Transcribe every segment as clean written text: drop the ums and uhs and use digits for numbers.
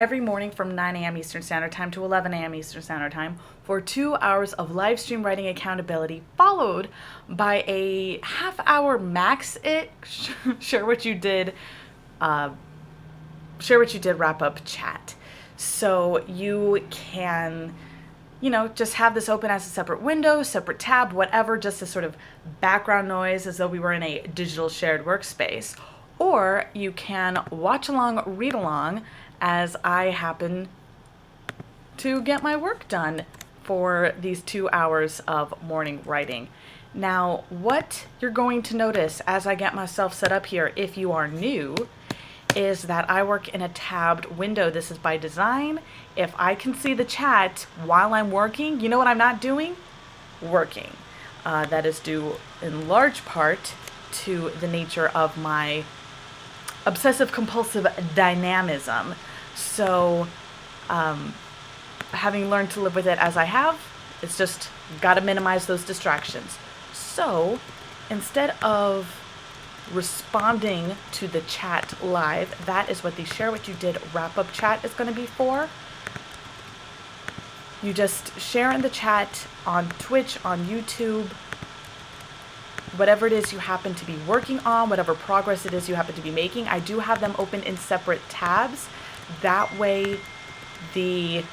Every morning from 9 a.m. Eastern Standard Time to 11 a.m. Eastern Standard Time for 2 hours of live stream writing accountability, followed by a half-hour max-it share what you did wrap up chat. So you can, just have this open as a separate window, separate tab, whatever, just as sort of background noise as though we were in a digital shared workspace. Or you can watch along, read along, as I happen to get my work done for these 2 hours of morning writing. Now, what you're going to notice as I get myself set up here, if you are new, is that I work in a tabbed window. This is by design. If I can see the chat while I'm working, you know what I'm not doing? Working. That is due in large part to the nature of my obsessive compulsive dynamism. So having learned to live with it as I have, it's just got to minimize those distractions. So instead of responding to the chat live, that is what the Share What You Did wrap-up chat is going to be for. You just share in the chat on Twitch, on YouTube, whatever it is you happen to be working on, whatever progress it is you happen to be making. I do have them open in separate tabs. That way the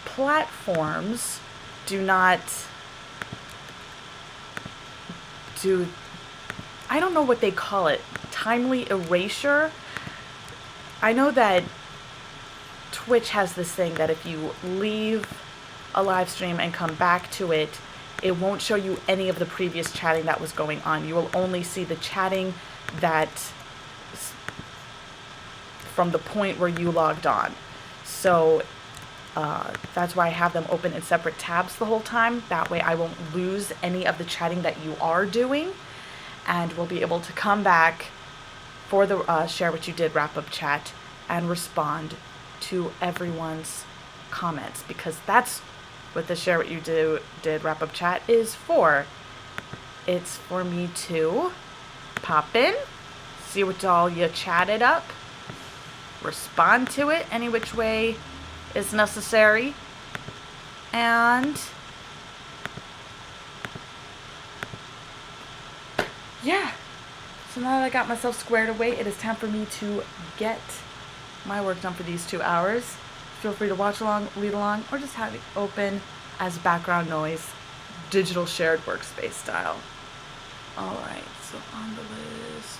platforms do not do, I don't know what they call it, timely erasure. I know that Twitch has this thing that if you leave a live stream and come back to it, it won't show you any of the previous chatting that was going on. You will only see the chatting that from the point where you logged on. So that's why I have them open in separate tabs the whole time. That way I won't lose any of the chatting that you are doing, and we'll be able to come back for the Share What You Did wrap-up chat and respond to everyone's comments, because that's what the Share What You Did wrap-up chat is for. It's for me to pop in, see what all you chatted up, respond to it any which way is necessary, and yeah. So now that I got myself squared away, it is time for me to get my work done for these 2 hours. Feel free to watch along, read along, or just have it open as background noise, digital shared workspace style. All right, so on the list.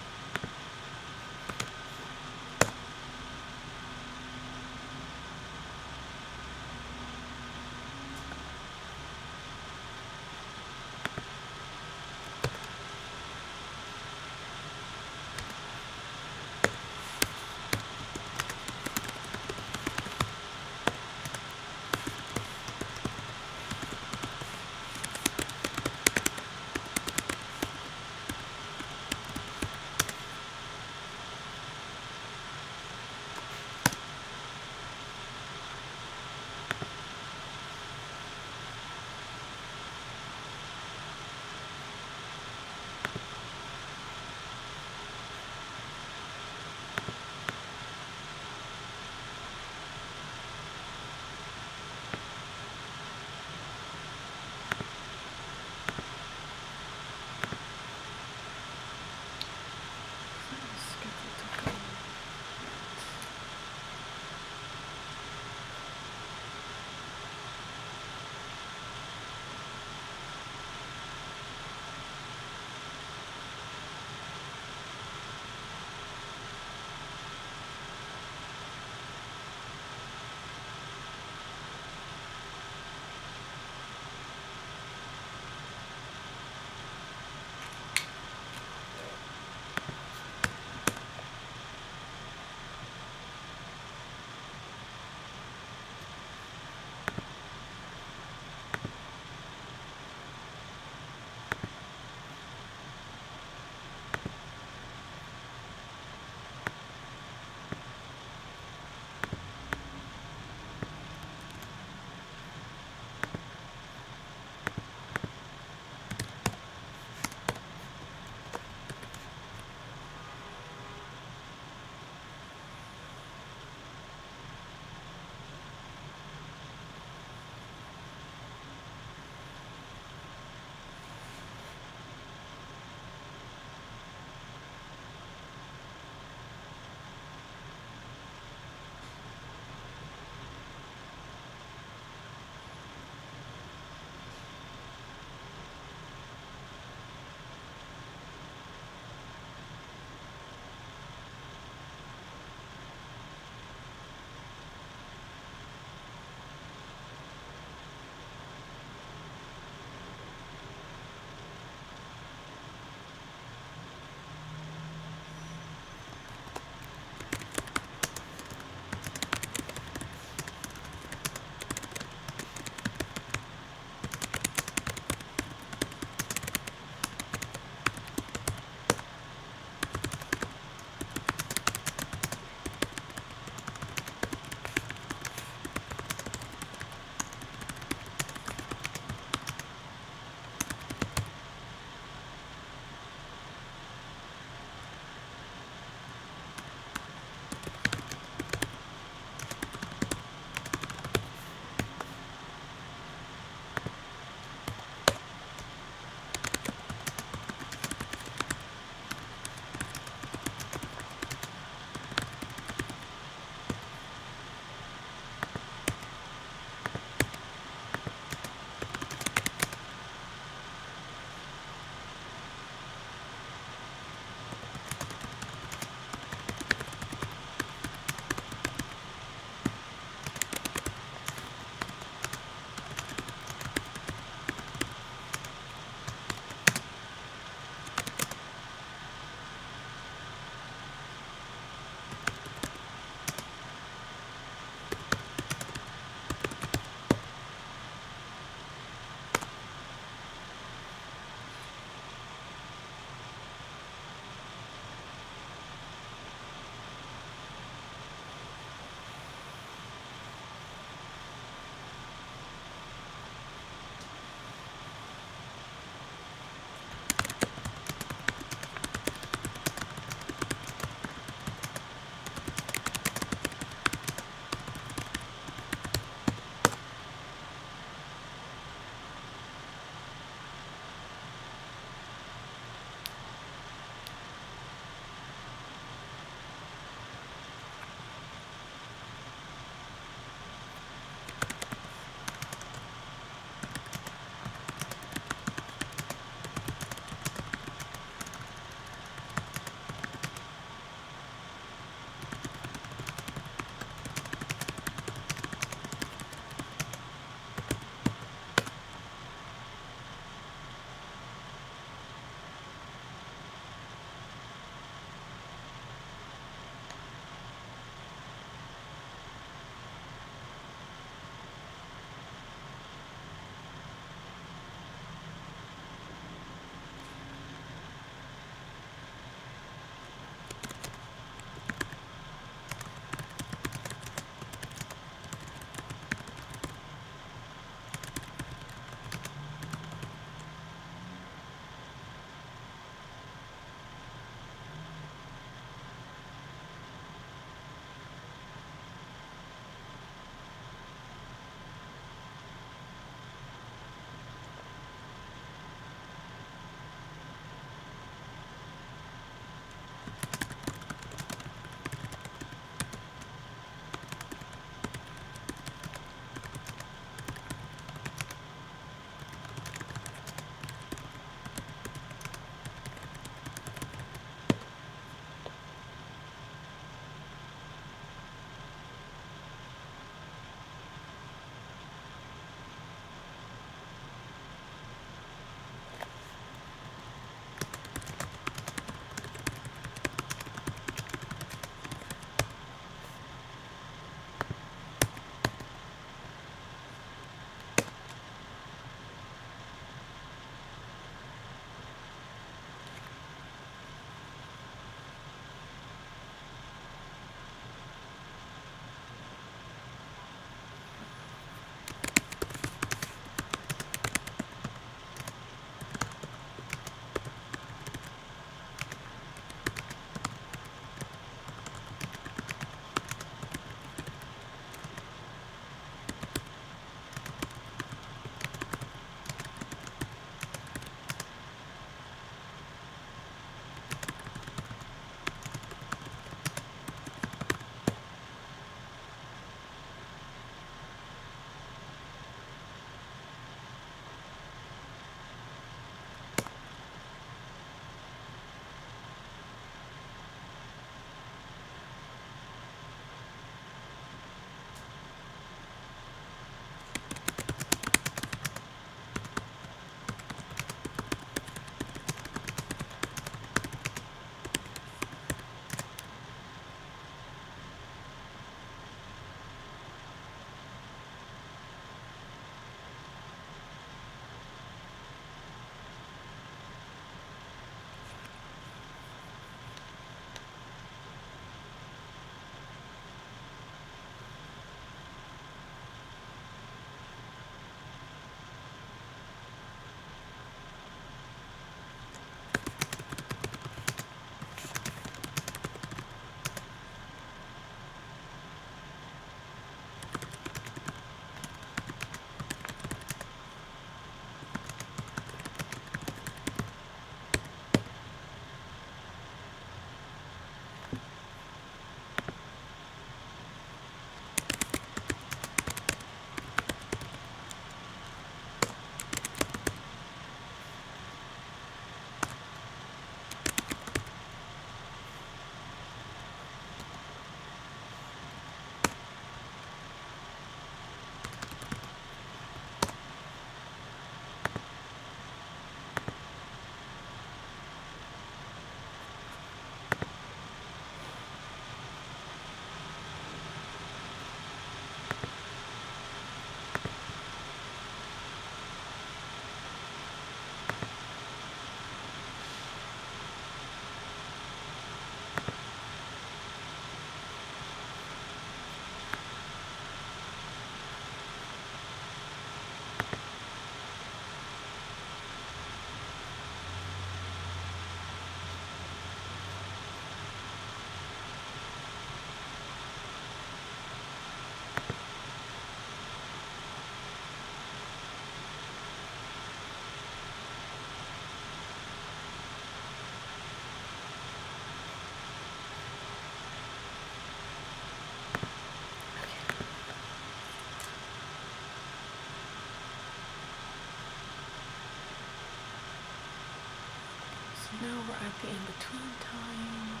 Now we're at the in-between time.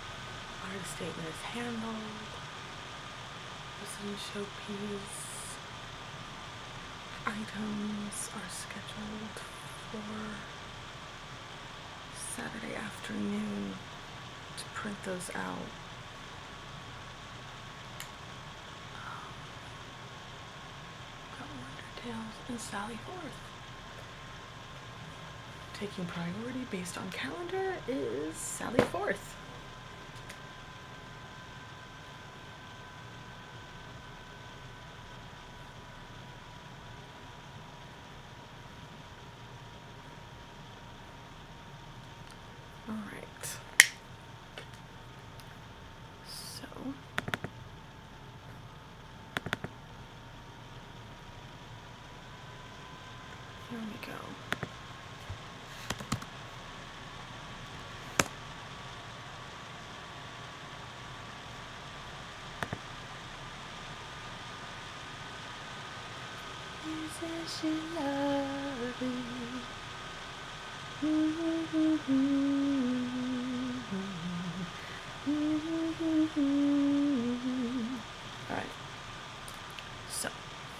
Artist statement is handled. Resident showpiece. Items are scheduled for Saturday afternoon to print those out. Got Wonder Tales and Sally Forth. Taking priority based on calendar is Sally Forth. All right. So here we go. Says she loves me. All right. So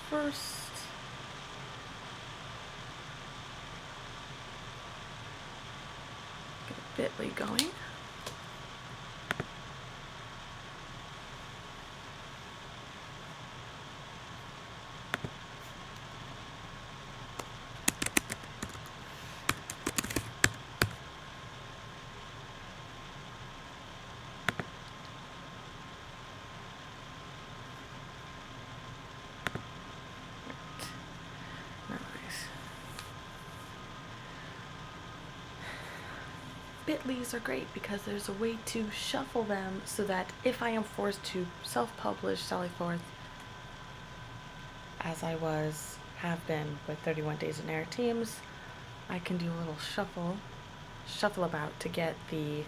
first, get a Bitly going. Bitlies are great because there's a way to shuffle them so that if I am forced to self-publish Sally Forth, as I have been with 31 Days of Narratemes, I can do a little shuffle about to get the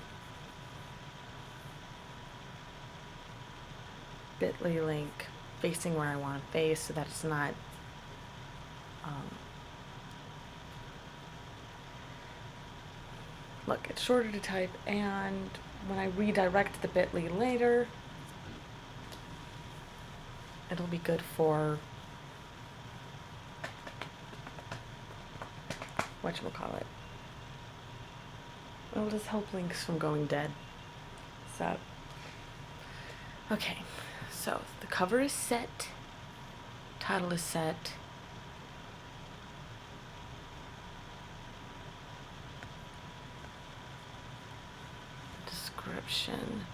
Bitly link facing where I want to face so that it's not look, it's shorter to type, and when I redirect the Bitly later, it'll be good for whatchamacallit. It'll just help links from going dead. So, okay, so the cover is set, title is set. Description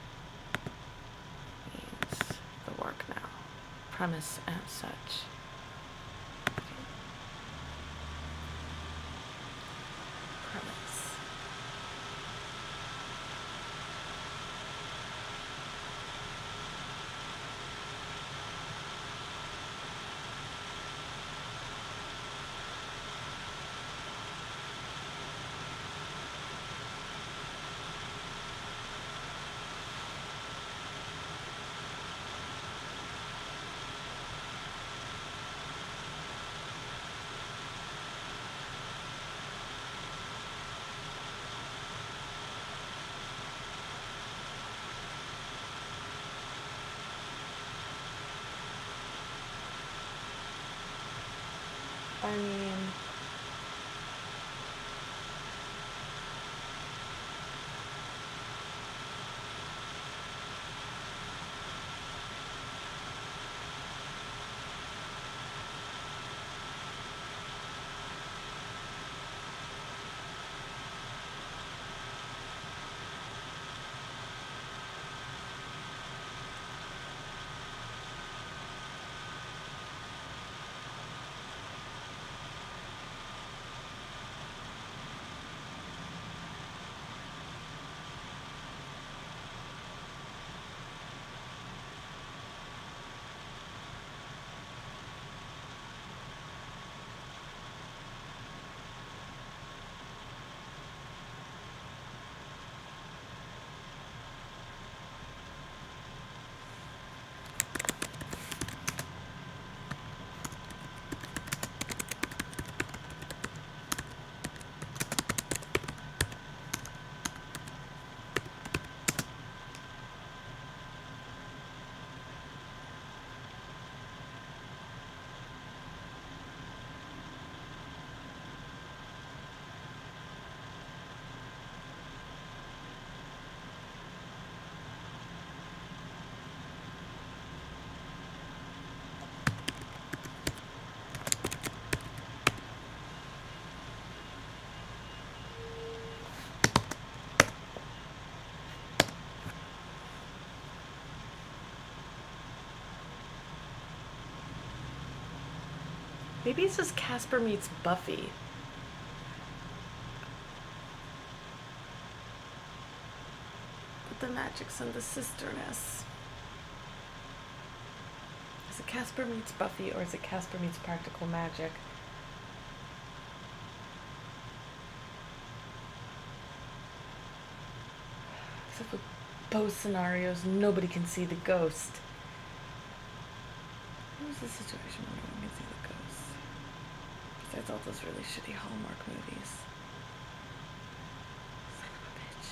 means the work now. Premise and such. Okay. Premise. I mean, Maybe it's just Casper meets Buffy. But the magic's in the sisterness. Is it Casper meets Buffy, or is it Casper meets practical magic? Except with both scenarios, nobody can see the ghost. What was the situation where no one can see the ghost? Besides all those really shitty Hallmark movies. Son of a bitch.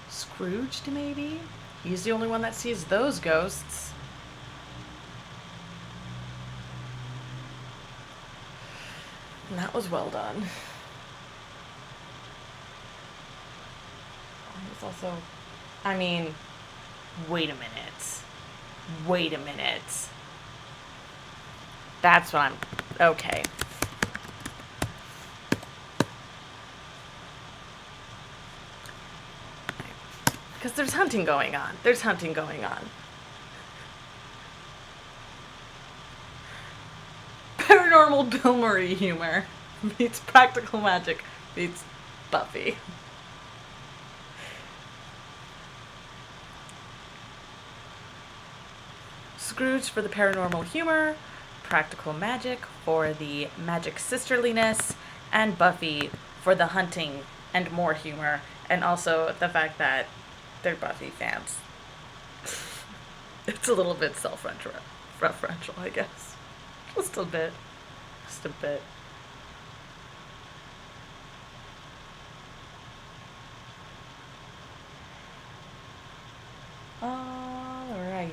Scrooged, maybe? He's the only one that sees those ghosts. And that was well done. It's also... I mean... Wait a minute. Wait a minute. That's what I'm... Okay. Because there's hunting going on. There's hunting going on. Paranormal Bill Murray humor meets practical magic meets Buffy. Scrooge for the paranormal humor, practical magic for the magic sisterliness, and Buffy for the hunting and more humor, and also the fact that they're Buffy fans. It's a little bit self-referential, I guess. Just a bit. Just a bit. All right.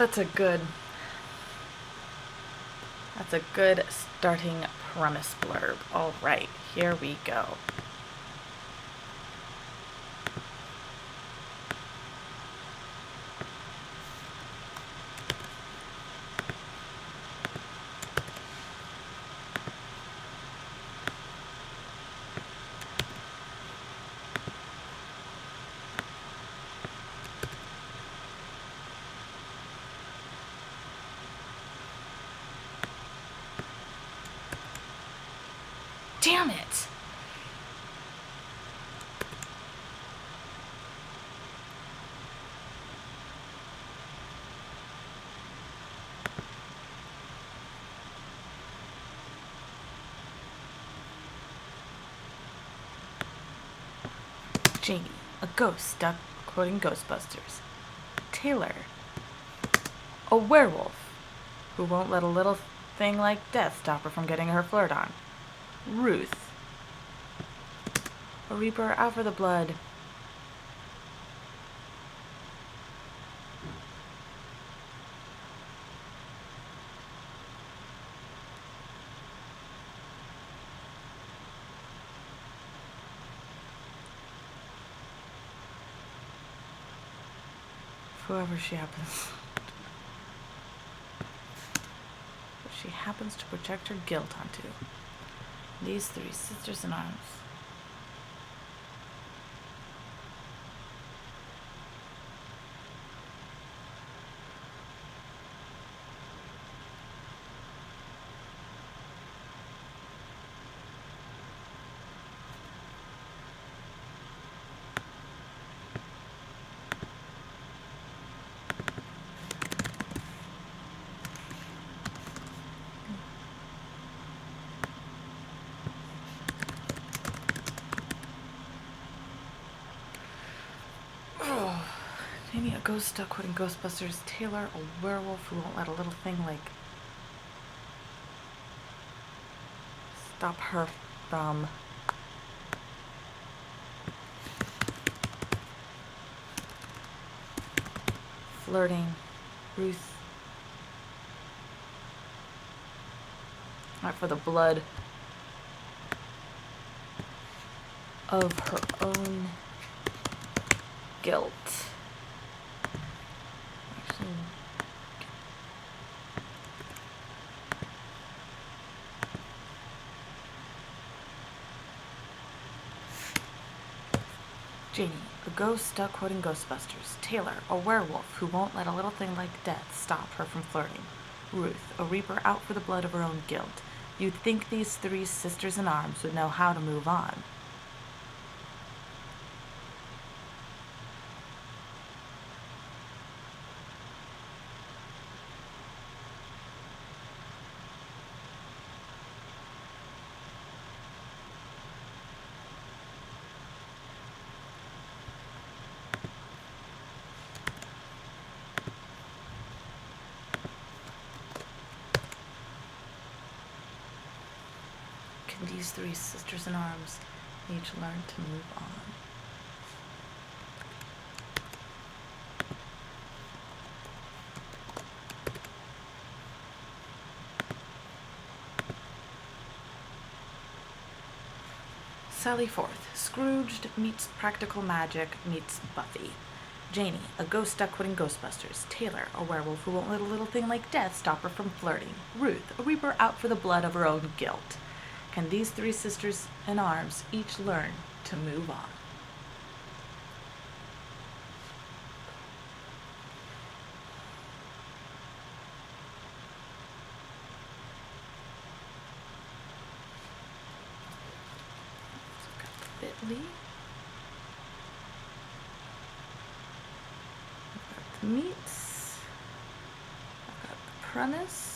That's a good That's a good starting premise blurb. All right, here we go. Damn it! Janie, a ghost stuck quoting Ghostbusters. Taylor, a werewolf who won't let a little thing like death stop her from getting her flirt on. Ruth, a reaper out for the blood. Whoever she happens to project her guilt onto. These three sisters in arms. Maybe a ghost stuck quoting Ghostbusters. Taylor, a werewolf who won't let a little thing like stop her from flirting. Ruth, out for the blood of her own guilt. Janie, a ghost stuck quoting Ghostbusters. Taylor, a werewolf who won't let a little thing like death stop her from flirting. Ruth, a reaper out for the blood of her own guilt. You'd think these three sisters in arms would know how to move on. These three sisters in arms each learn to move on. Sally Forth, Scrooged meets Practical Magic meets Buffy. Janie, a ghost stuck quoting Ghostbusters. Taylor, a werewolf who won't let a little thing like death stop her from flirting. Ruth, a reaper out for the blood of her own guilt. Can these three sisters in arms each learn to move on? Bit.ly. I've got the meats. I've got the premise.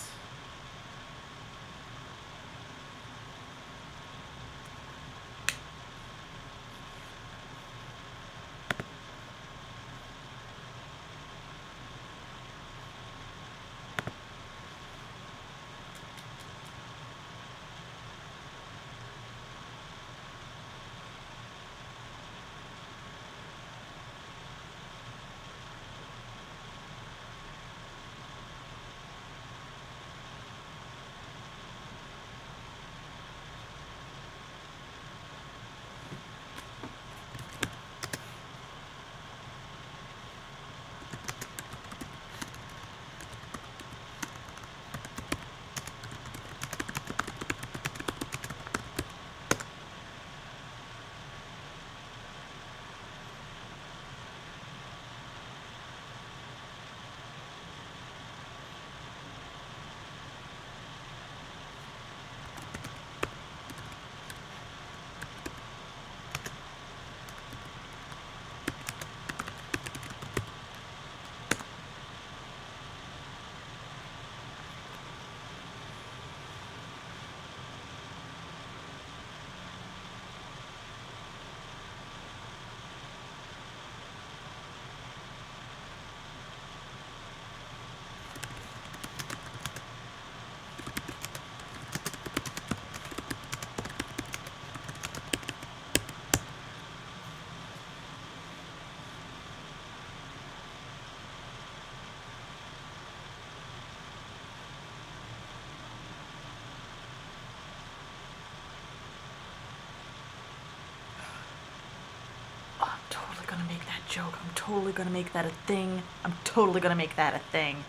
gonna make that joke. I'm totally gonna make that a thing. I'm totally gonna make that a thing.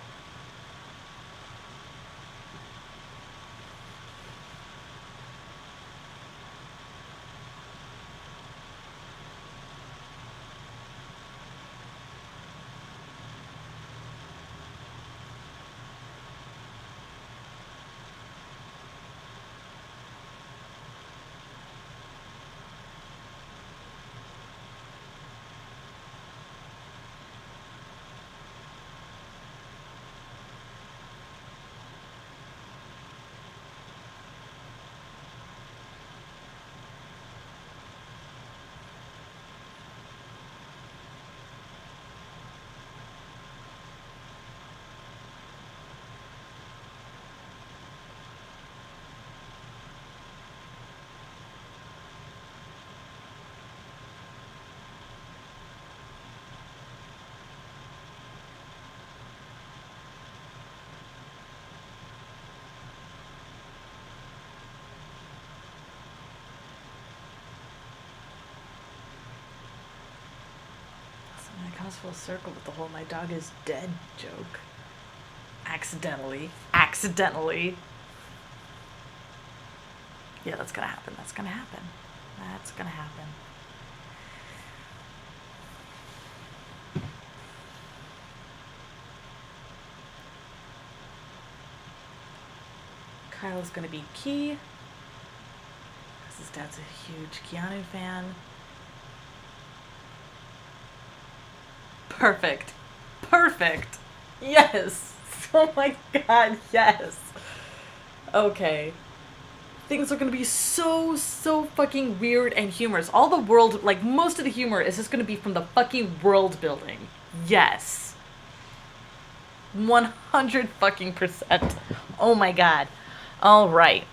It comes full circle with the whole "my dog is dead" joke. Accidentally. Accidentally. Yeah, that's gonna happen. That's gonna happen. That's gonna happen. Kyle's gonna be key. Because his dad's a huge Keanu fan. Perfect. Perfect. Yes. Oh my god, yes. Okay. Things are gonna be so fucking weird and humorous. All the world, like, most of the humor is just gonna be from the fucking world building. Yes. 100 fucking %. Oh my god. Alright.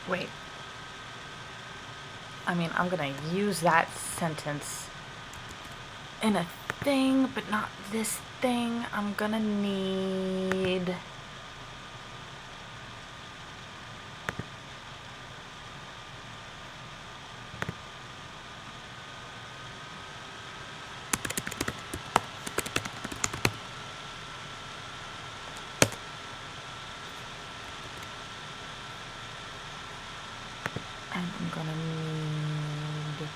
Wait. I mean, I'm gonna use that sentence in a thing, but not this thing. I'm gonna need... And I'm gonna need...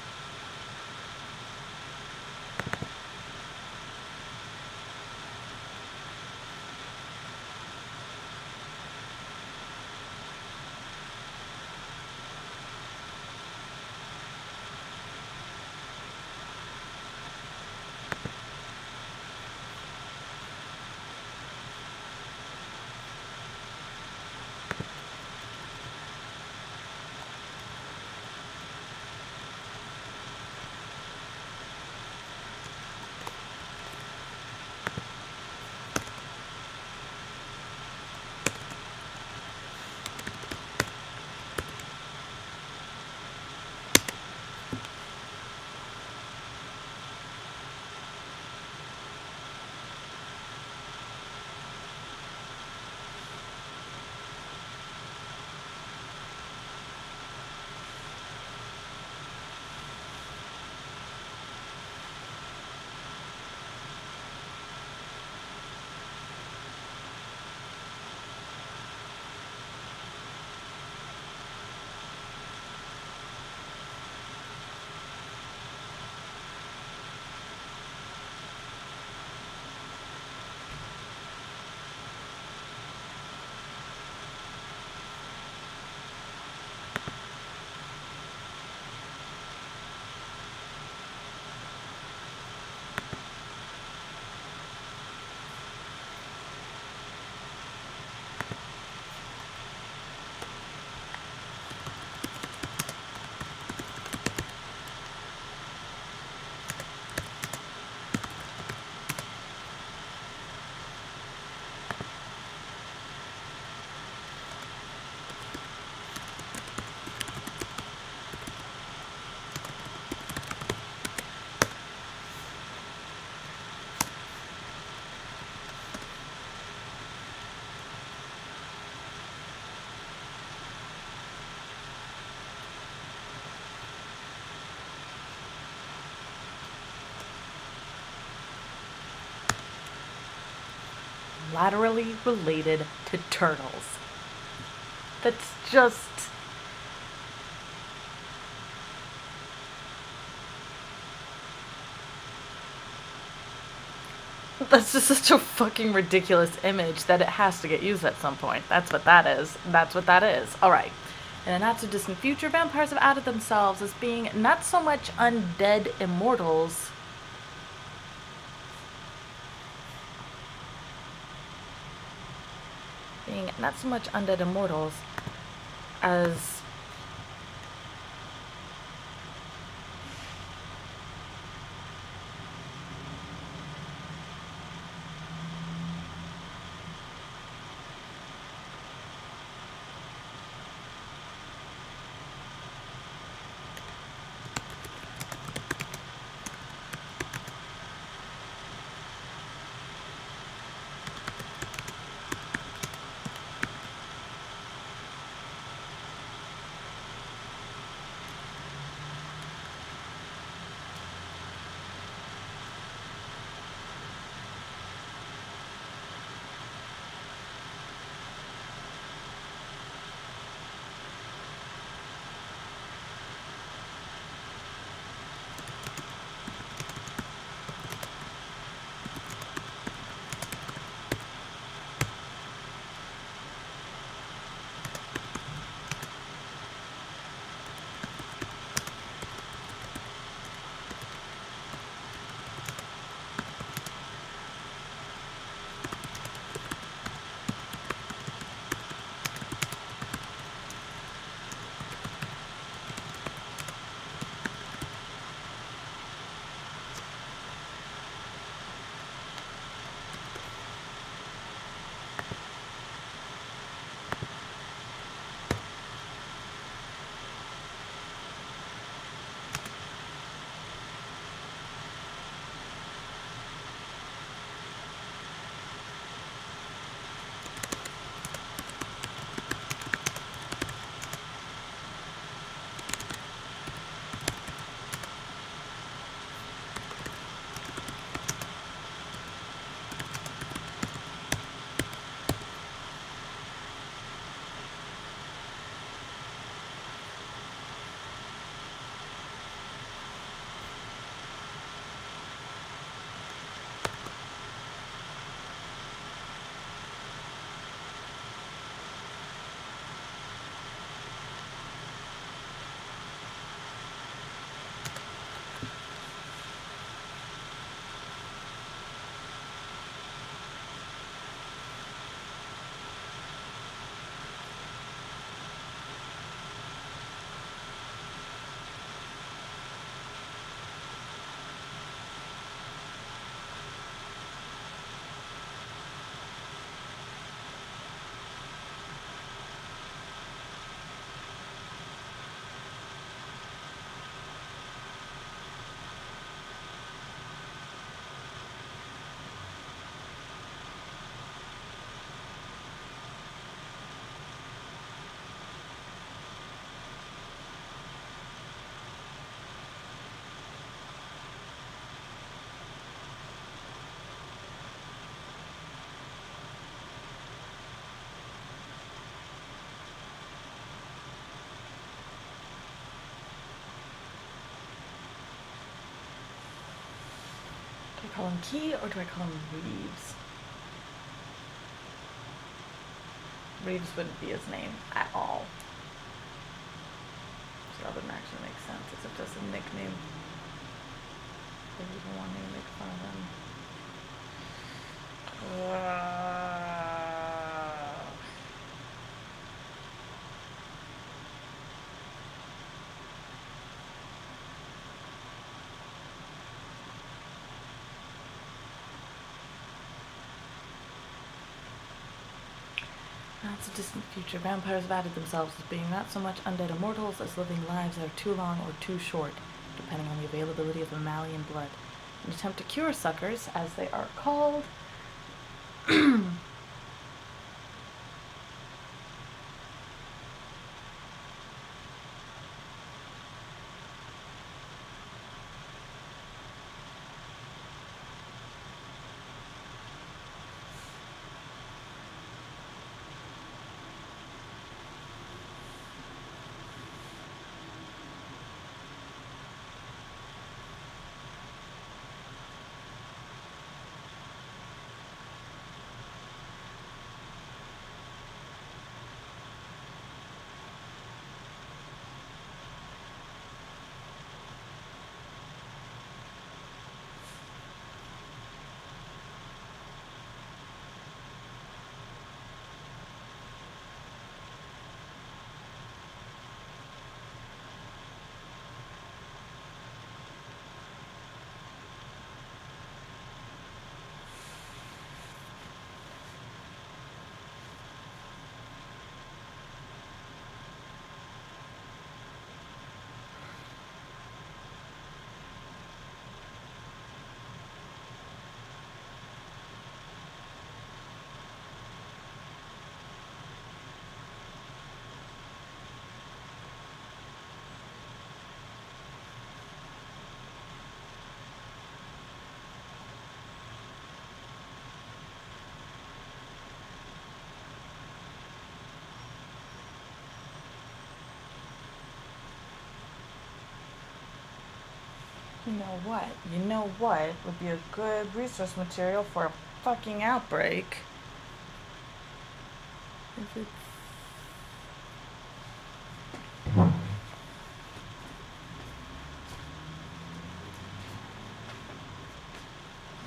collaterally related to turtles. That's just... That's just such a fucking ridiculous image that it has to get used at some point. That's what that is. That's what that is. Alright. In a not so distant future, vampires have outed themselves as being not so much undead immortals, as do I call him Key or do I call him Reeves? Reeves wouldn't be his name at all. So that wouldn't actually make sense, except as a nickname. They even want me to make fun of him. Not so distant future, vampires have added themselves as being not so much undead immortals as living lives that are too long or too short, depending on the availability of mammalian blood. An attempt to cure suckers, as they are called, You know what? You know what would be a good resource material for a fucking outbreak? If it's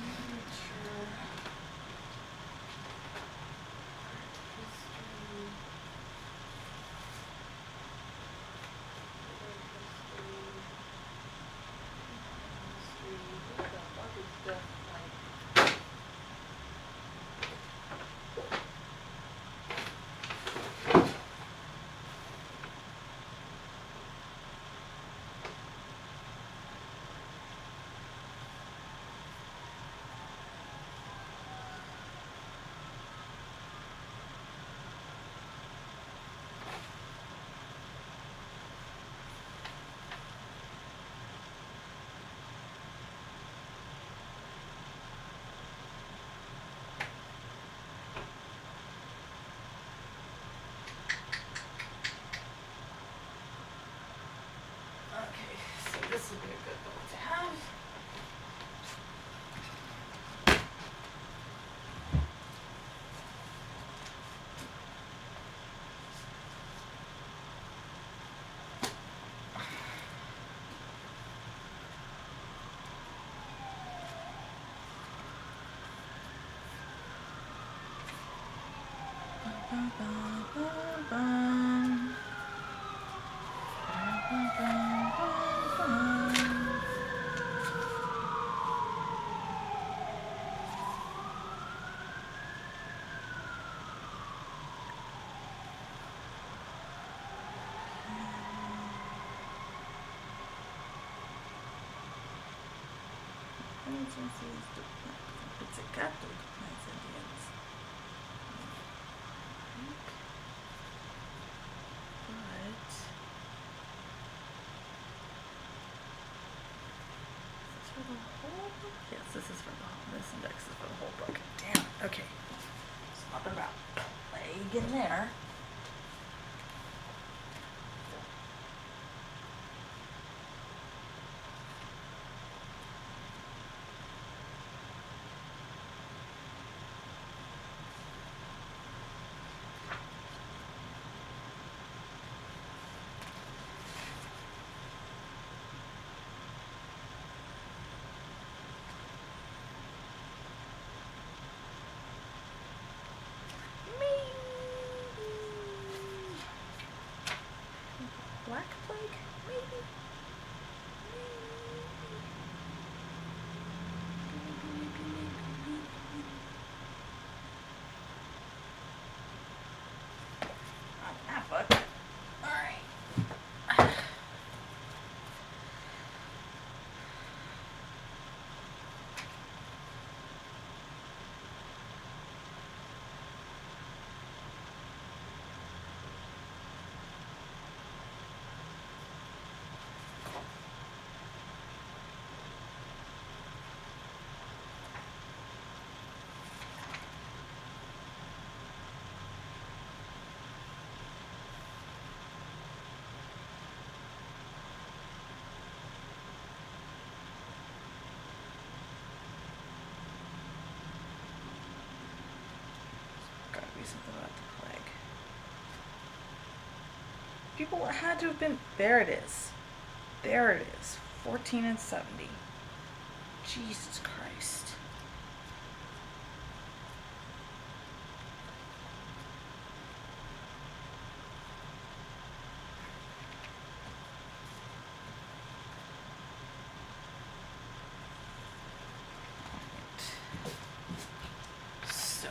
literature, history, what the fuck is this? Like, okay, so this would be a good book to have. Pizzicato plants Indians. But is this for the whole book? Yes, this is for the whole. This index is for the whole book. Damn. Okay. There's nothing about plague in there. Black plague, maybe? Not that book. Alright. Gotta be something about the plague. People had to have been. There it is. There it is. 14 and 70. Jesus Christ. So.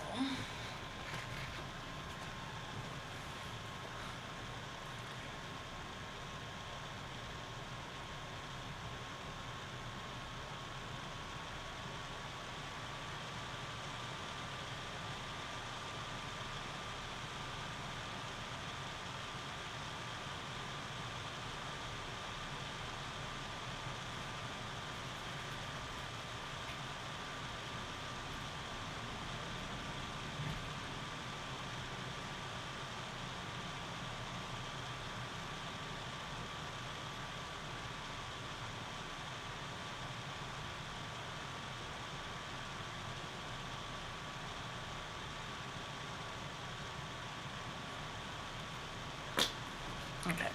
Okay.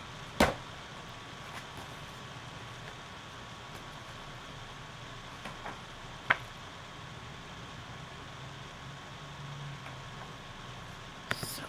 So.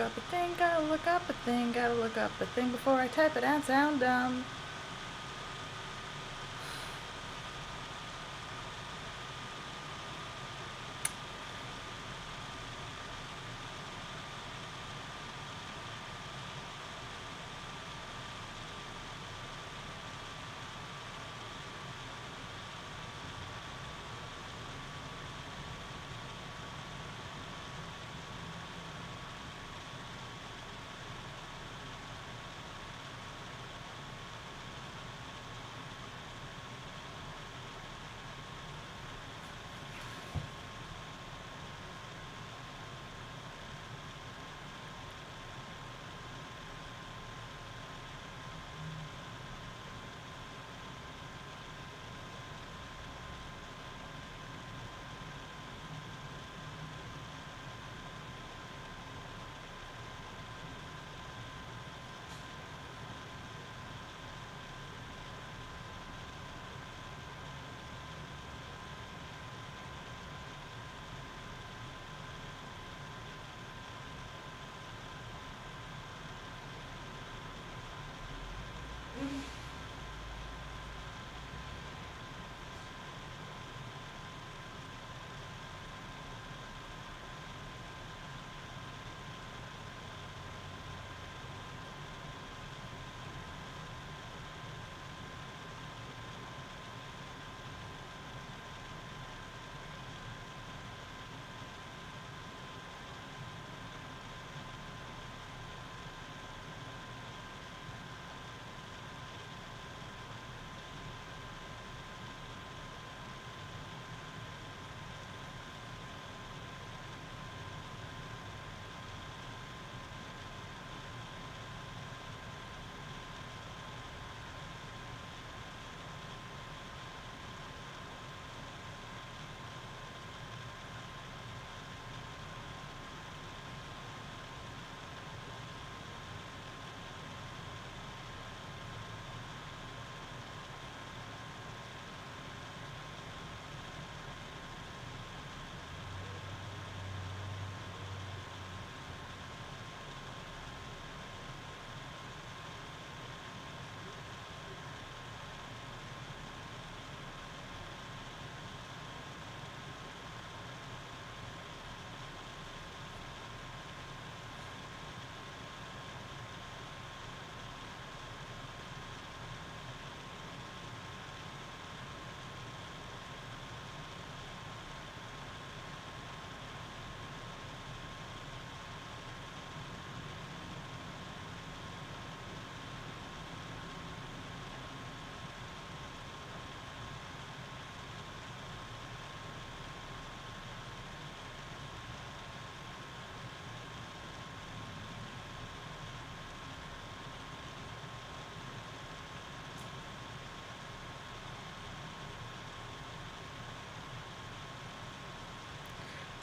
up a thing, gotta look up a thing, gotta look up a thing before I type it and sound dumb.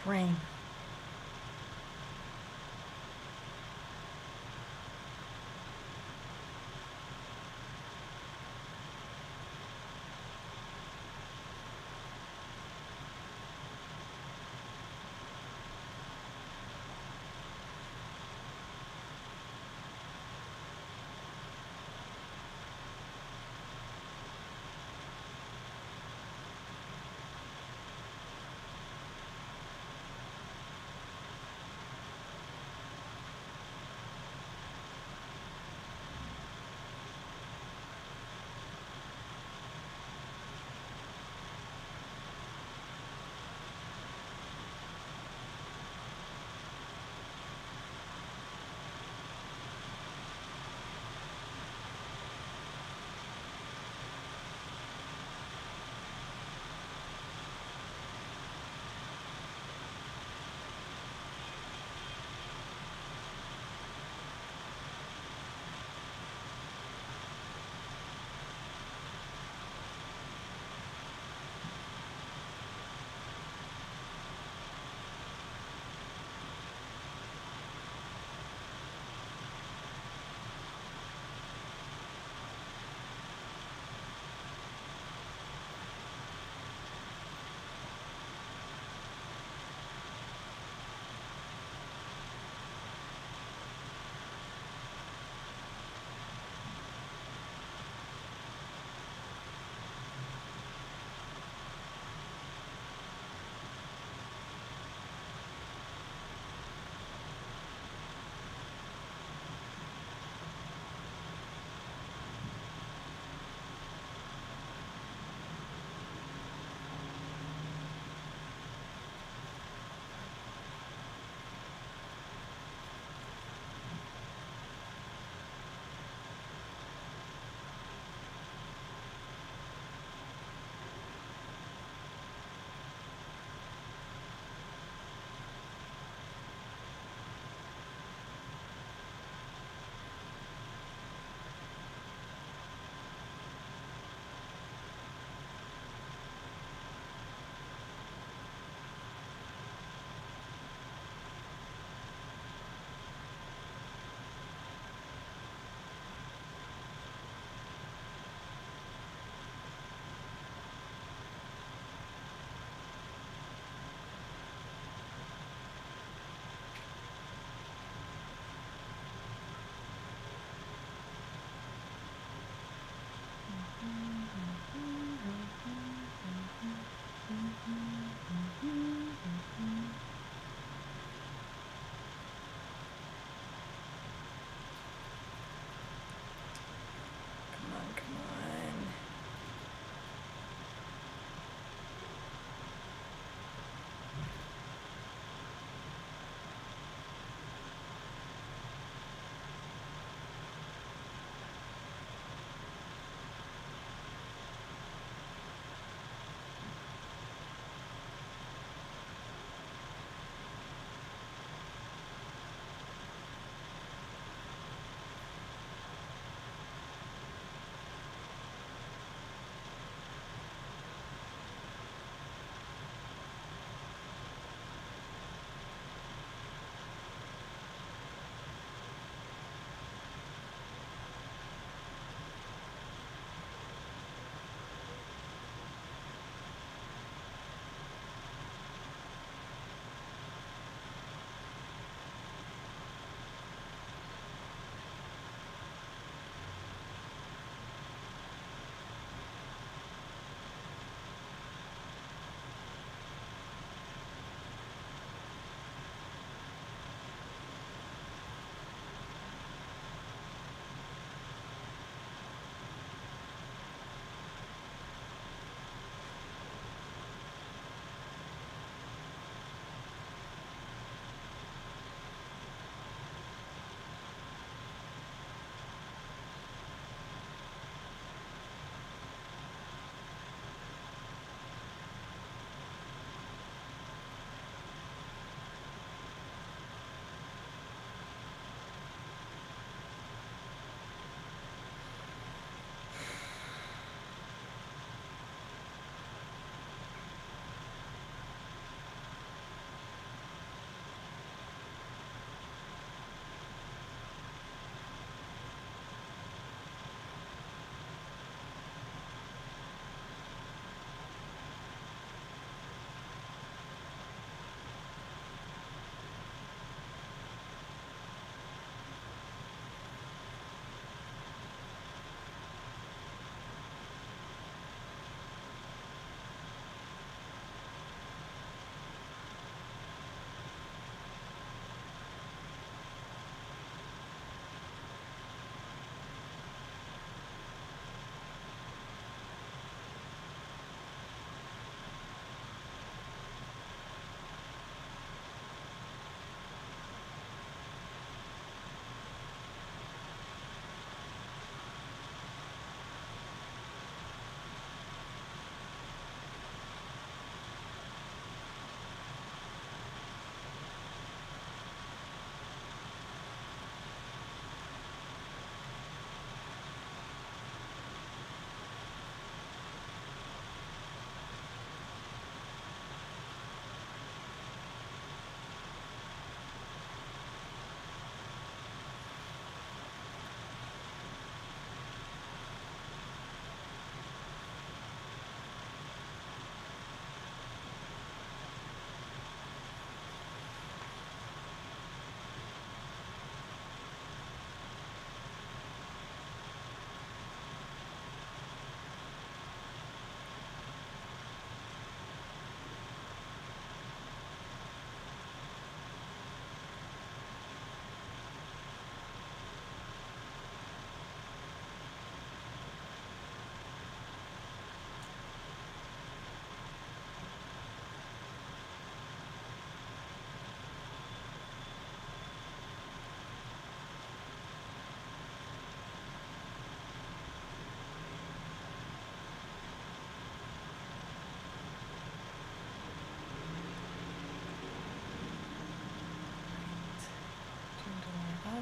Brain.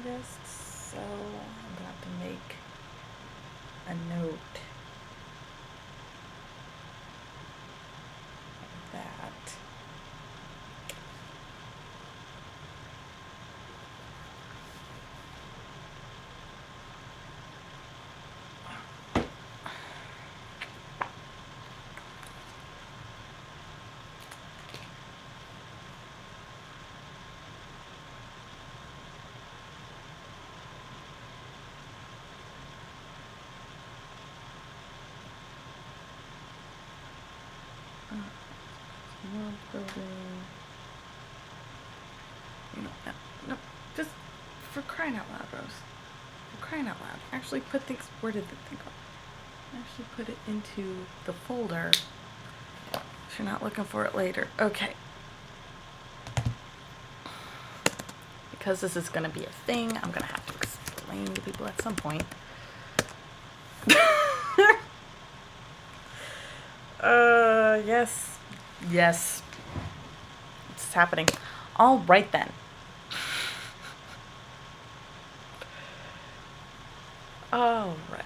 artist, so I'm gonna have to make a note of that. World building. No, just for crying out loud, Rose. For crying out loud. Actually put things, where did the thing go? Actually put it into the folder. If you're not looking for it later. Okay. Because this is going to be a thing, I'm going to have to explain to people at some point. Yes. Yes. It's happening. All right then. All right.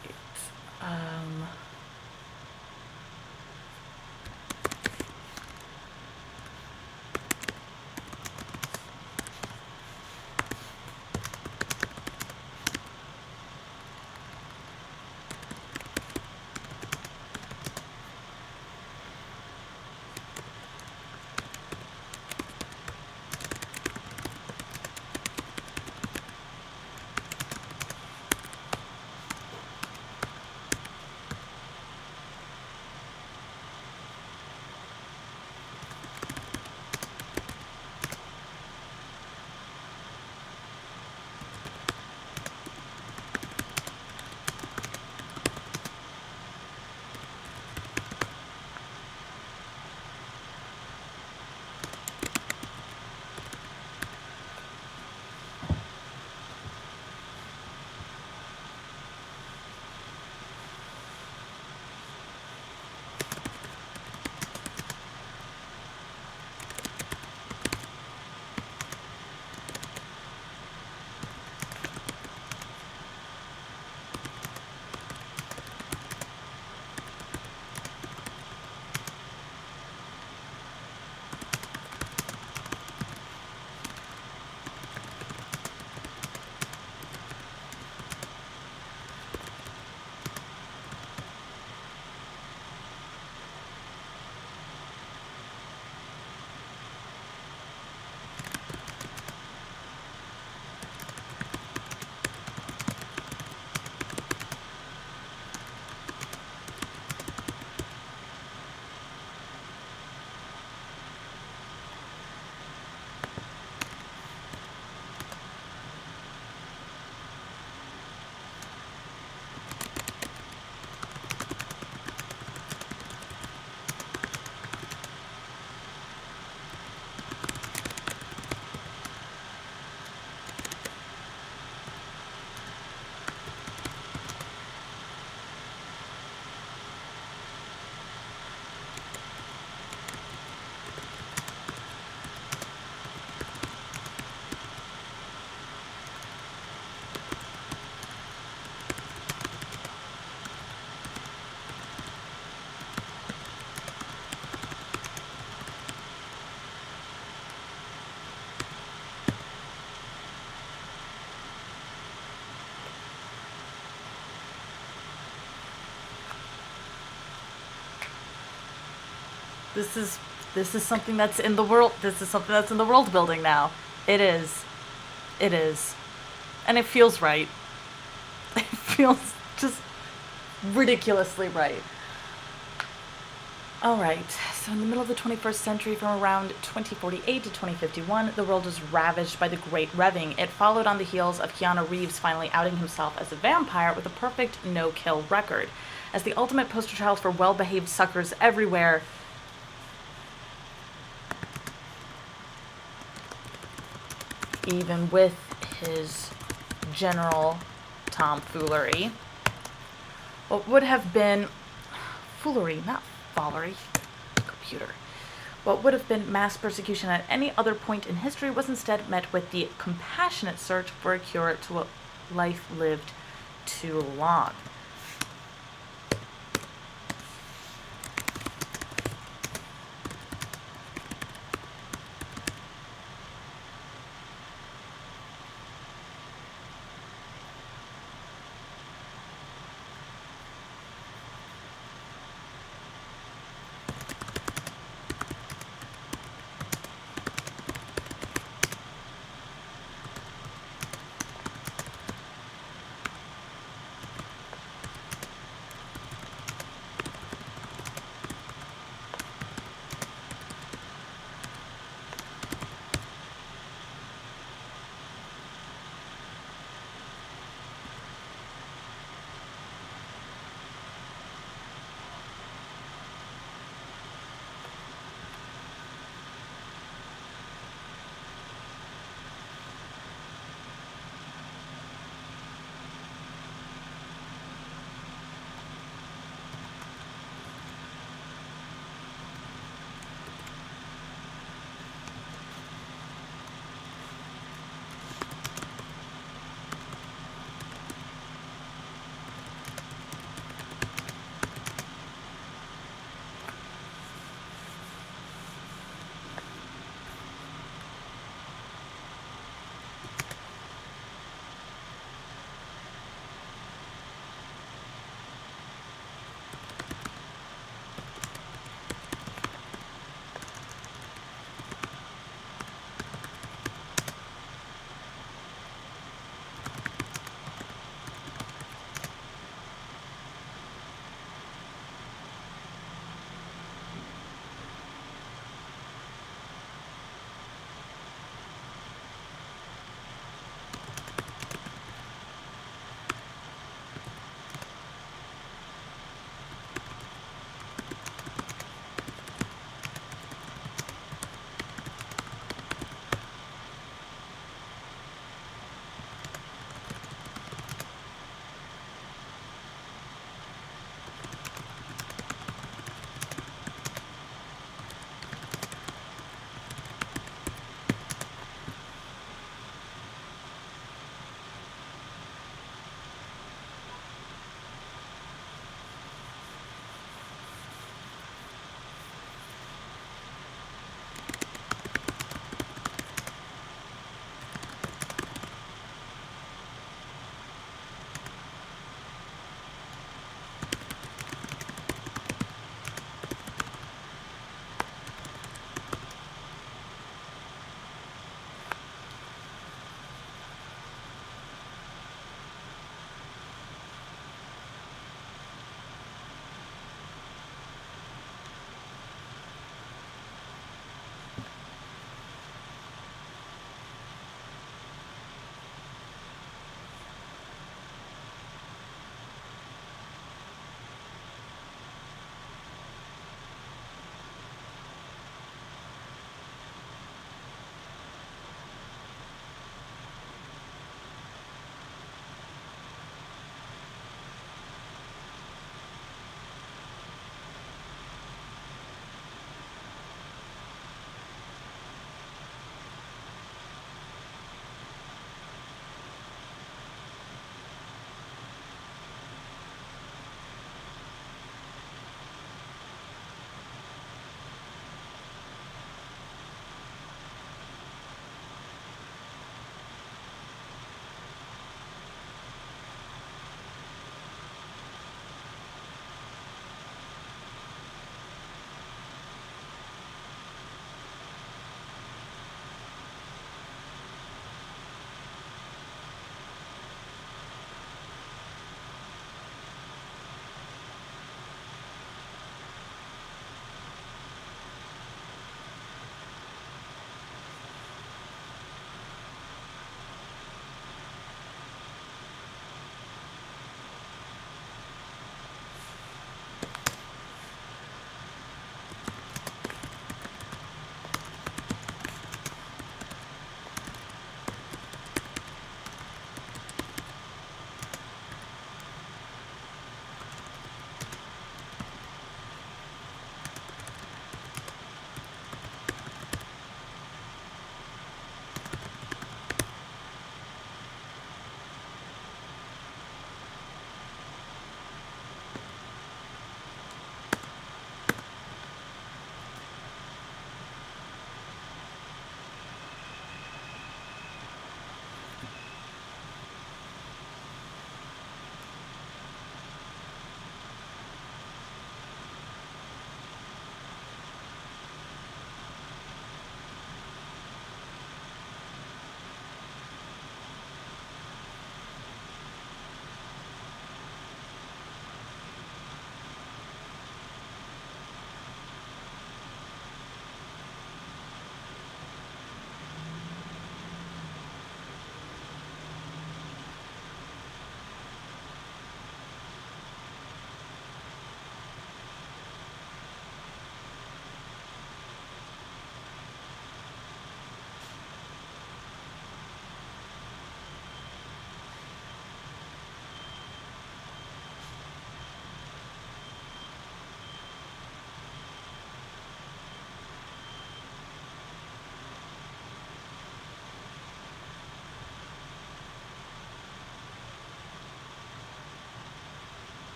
This is something that's in the world. This is something that's in the world building now. It is. It is. And it feels right. It feels just ridiculously right. All right. So in the middle of the 21st century, from around 2048 to 2051, the world was ravaged by the Great Revving. It followed on the heels of Keanu Reeves finally outing himself as a vampire with a perfect no-kill record. As the ultimate poster child for well-behaved suckers everywhere, even with his general tomfoolery, what would have been foolery, not follery, computer, What would have been mass persecution at any other point in history was instead met with the compassionate search for a cure to a life lived too long.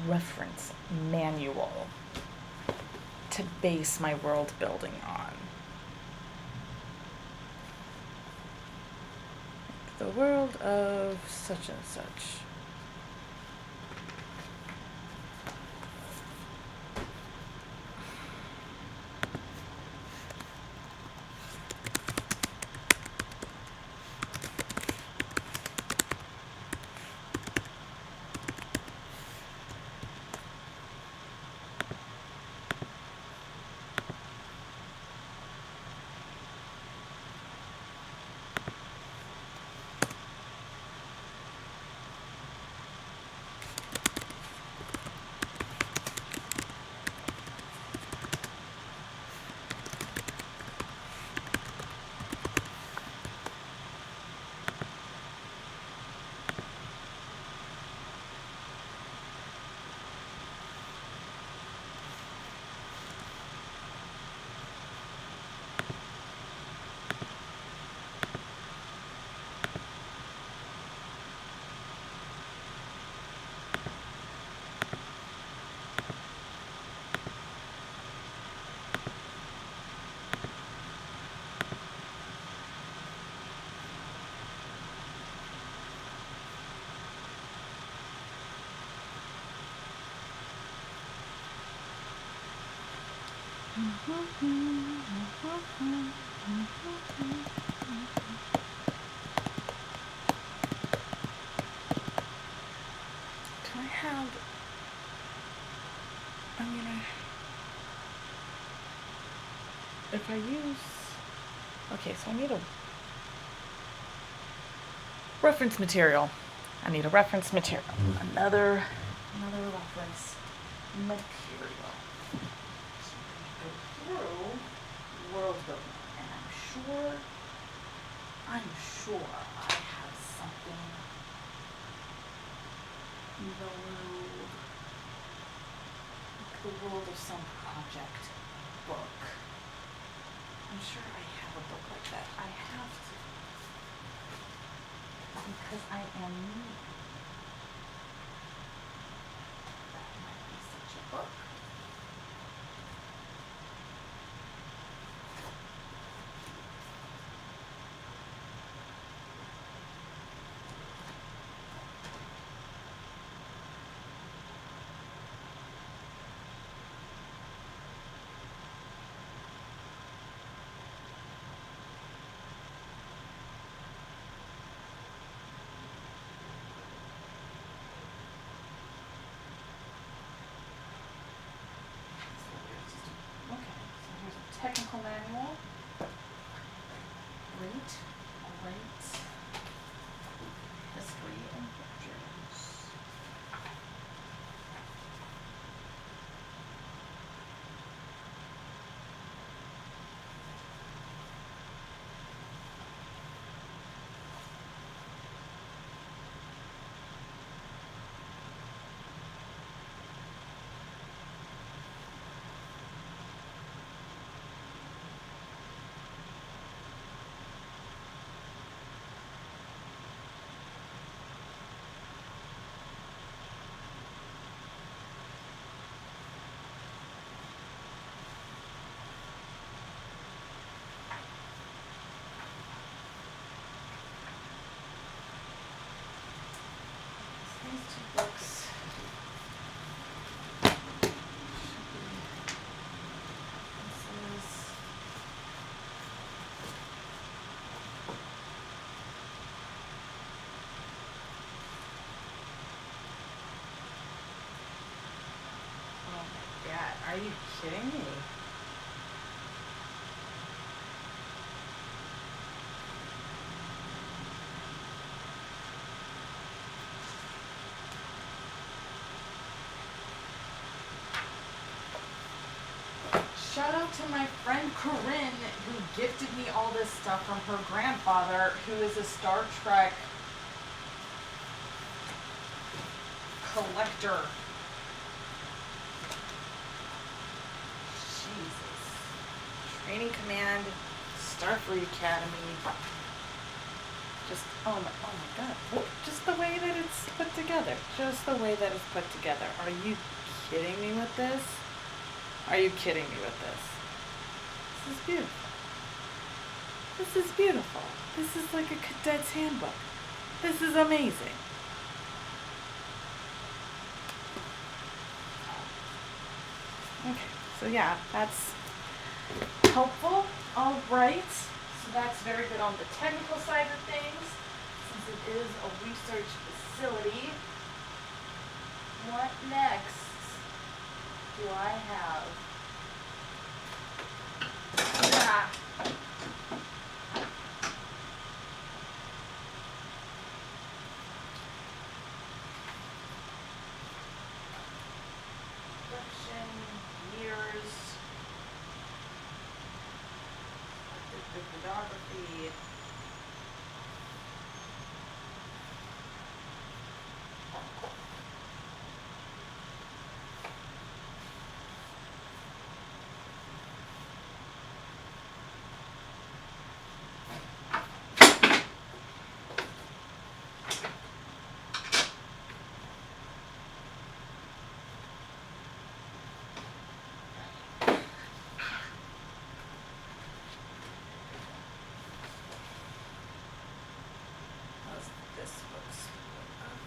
reference manual to base my world building on. The world of such and such. Do I have, if I use, okay, so I need a reference material. I need a reference material. Another reference material. So go through world building, and I'm sure I have something in the world of some project book. I'm sure I have a book like that. I have to, because I am me. That might be such a book. Technical manual. Great. History and pictures. These two books oh my god, are you kidding me? Shout out to my friend Corinne, who gifted me all this stuff from her grandfather, who is a Star Trek collector. Jesus. Training Command, Starfleet Academy. Just, oh my God. Just the way that it's put together. Just the way that it's put together. Are you kidding me with this? Are you kidding me with this? This is beautiful. This is beautiful. This is like a cadet's handbook. This is amazing. Okay, so yeah, that's helpful. All right. So that's very good on the technical side of things. Since it is a research facility, what next do I have? Yeah. Production, years, the photography. How's this book split up?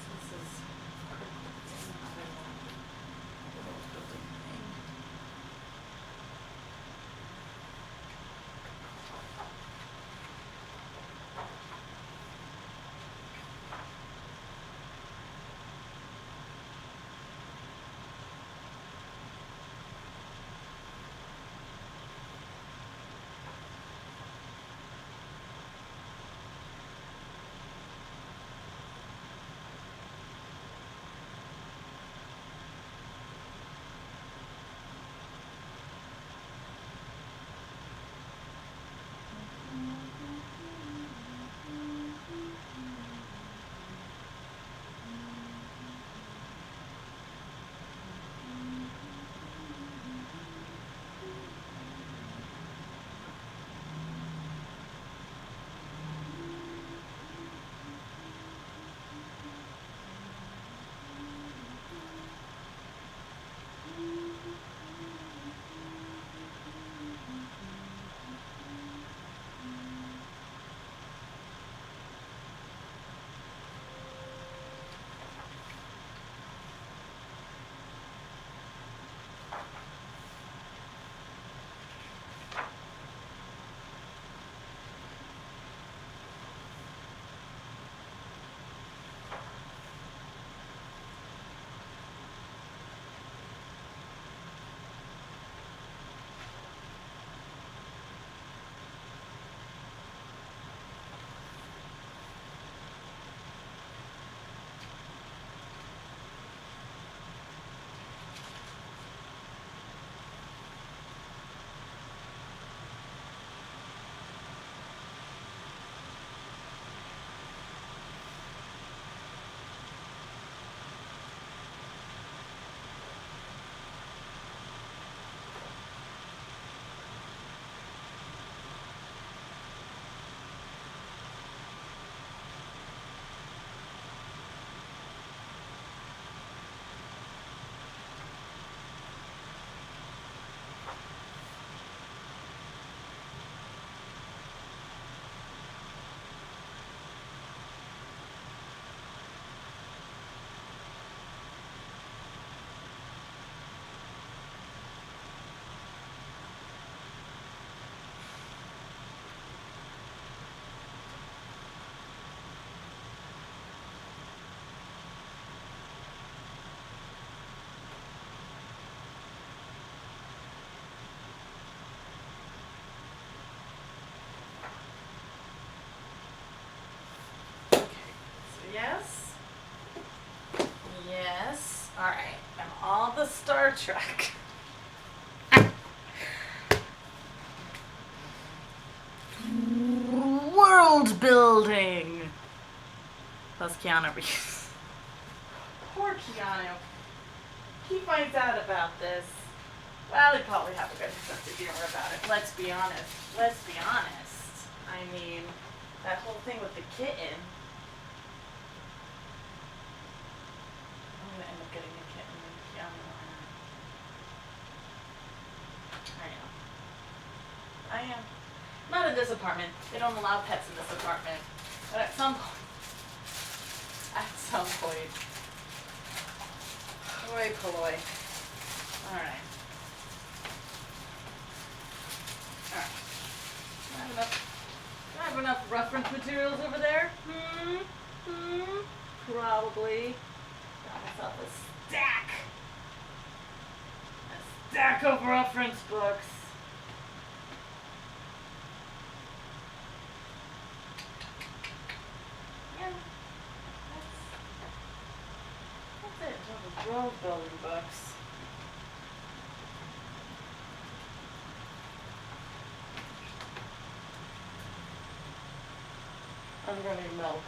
So this is critical thing, other world building thing. Yes. Trek. World building. Plus Keanu Reeves. Poor Keanu. He finds out about this. Well, he'd probably have a good sense of humor about it. Let's be honest. Let's be honest. I mean, that whole thing with the kitten. I'm gonna end up getting a kitten and Keanu. I am. Not in this apartment. They don't allow pets in this apartment. But at some point. Hoi polloi. Alright. Do I have enough reference materials over there? Probably. Got myself a stack. A stack of reference books. And that's it in terms of world building books. I'm gonna need milk.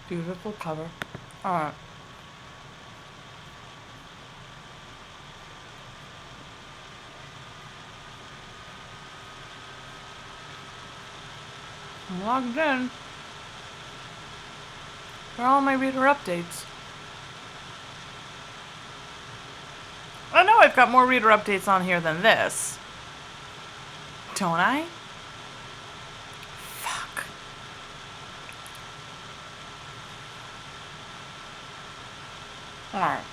Beautiful cover. Alright. I'm logged in. Where are all my reader updates? I know I've got more reader updates on here than this. Don't I? Fuck. Alright.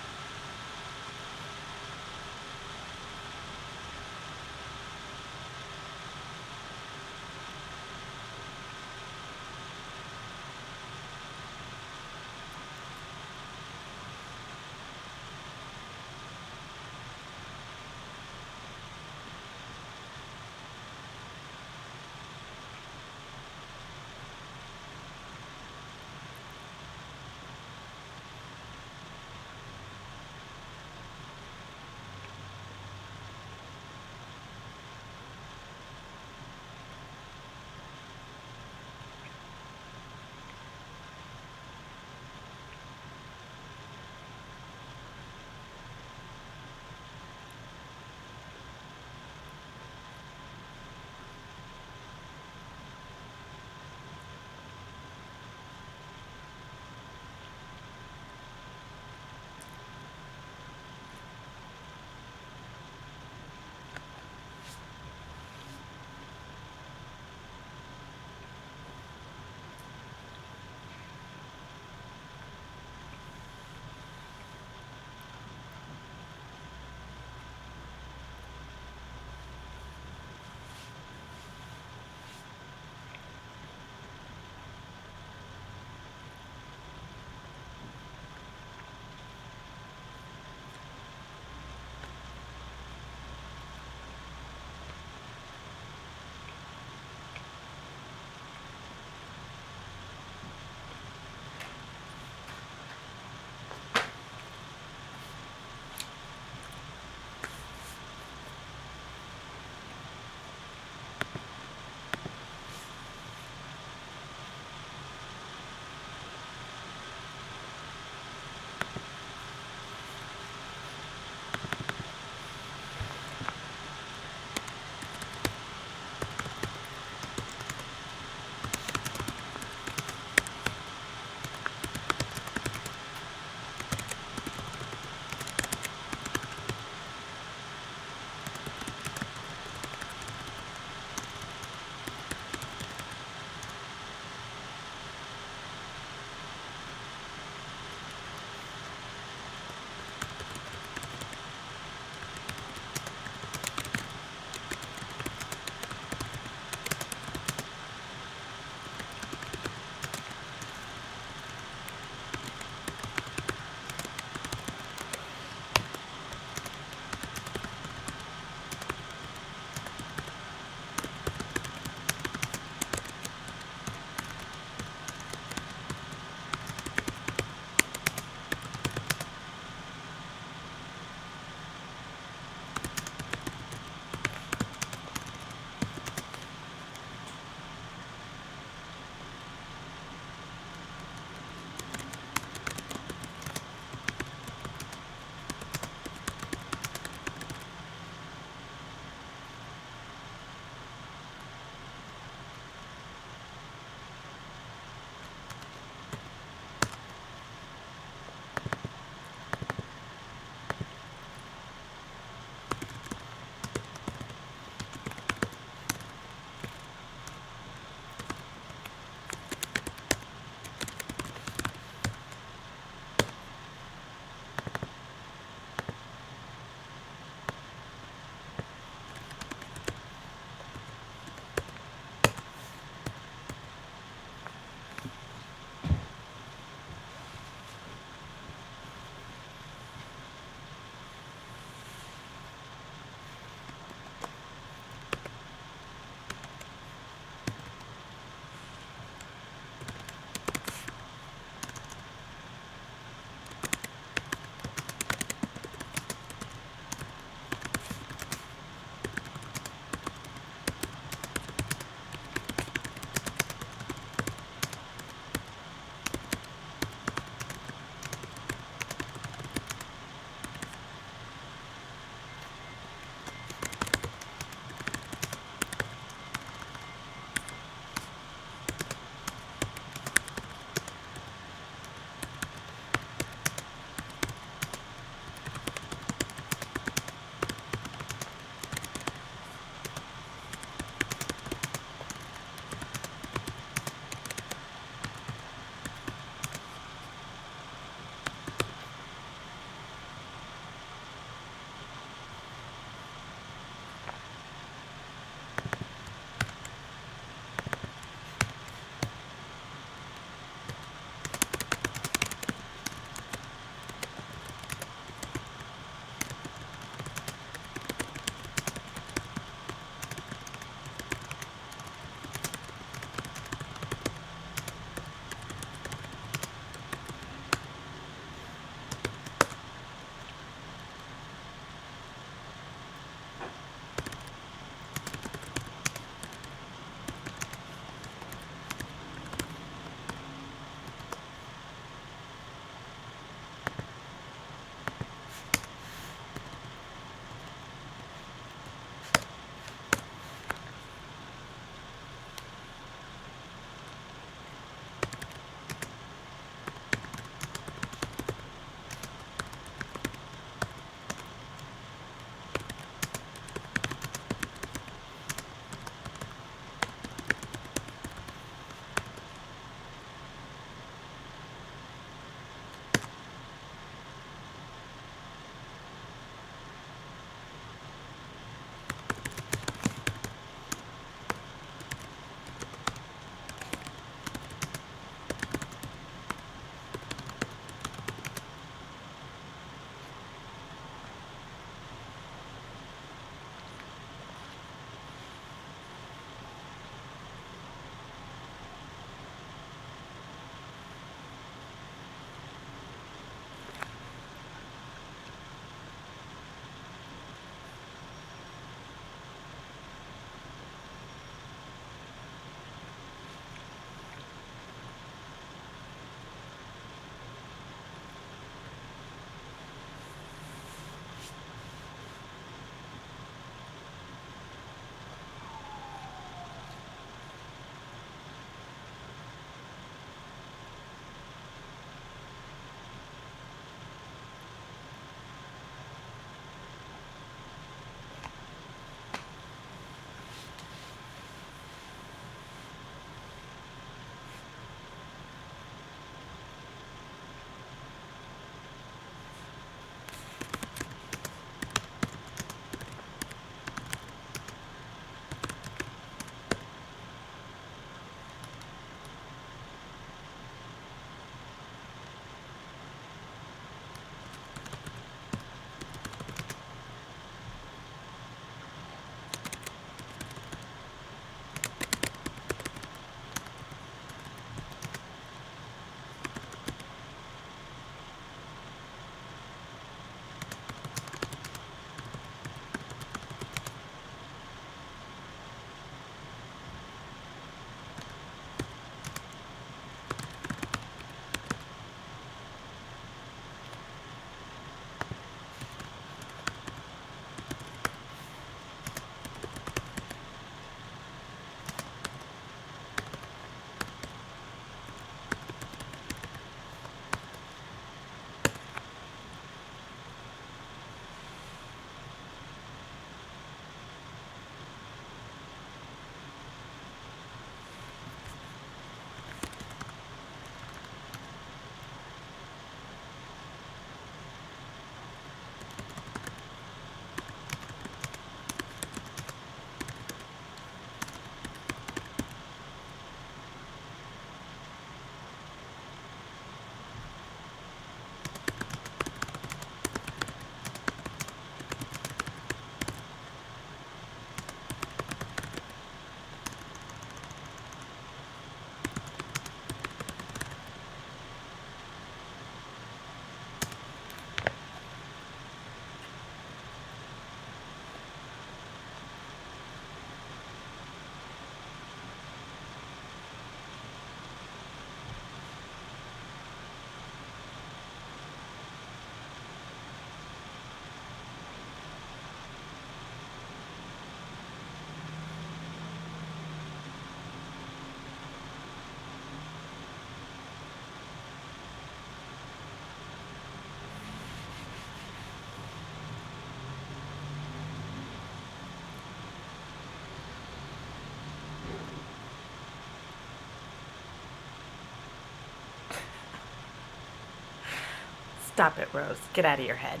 Stop it, Rose. Get out of your head.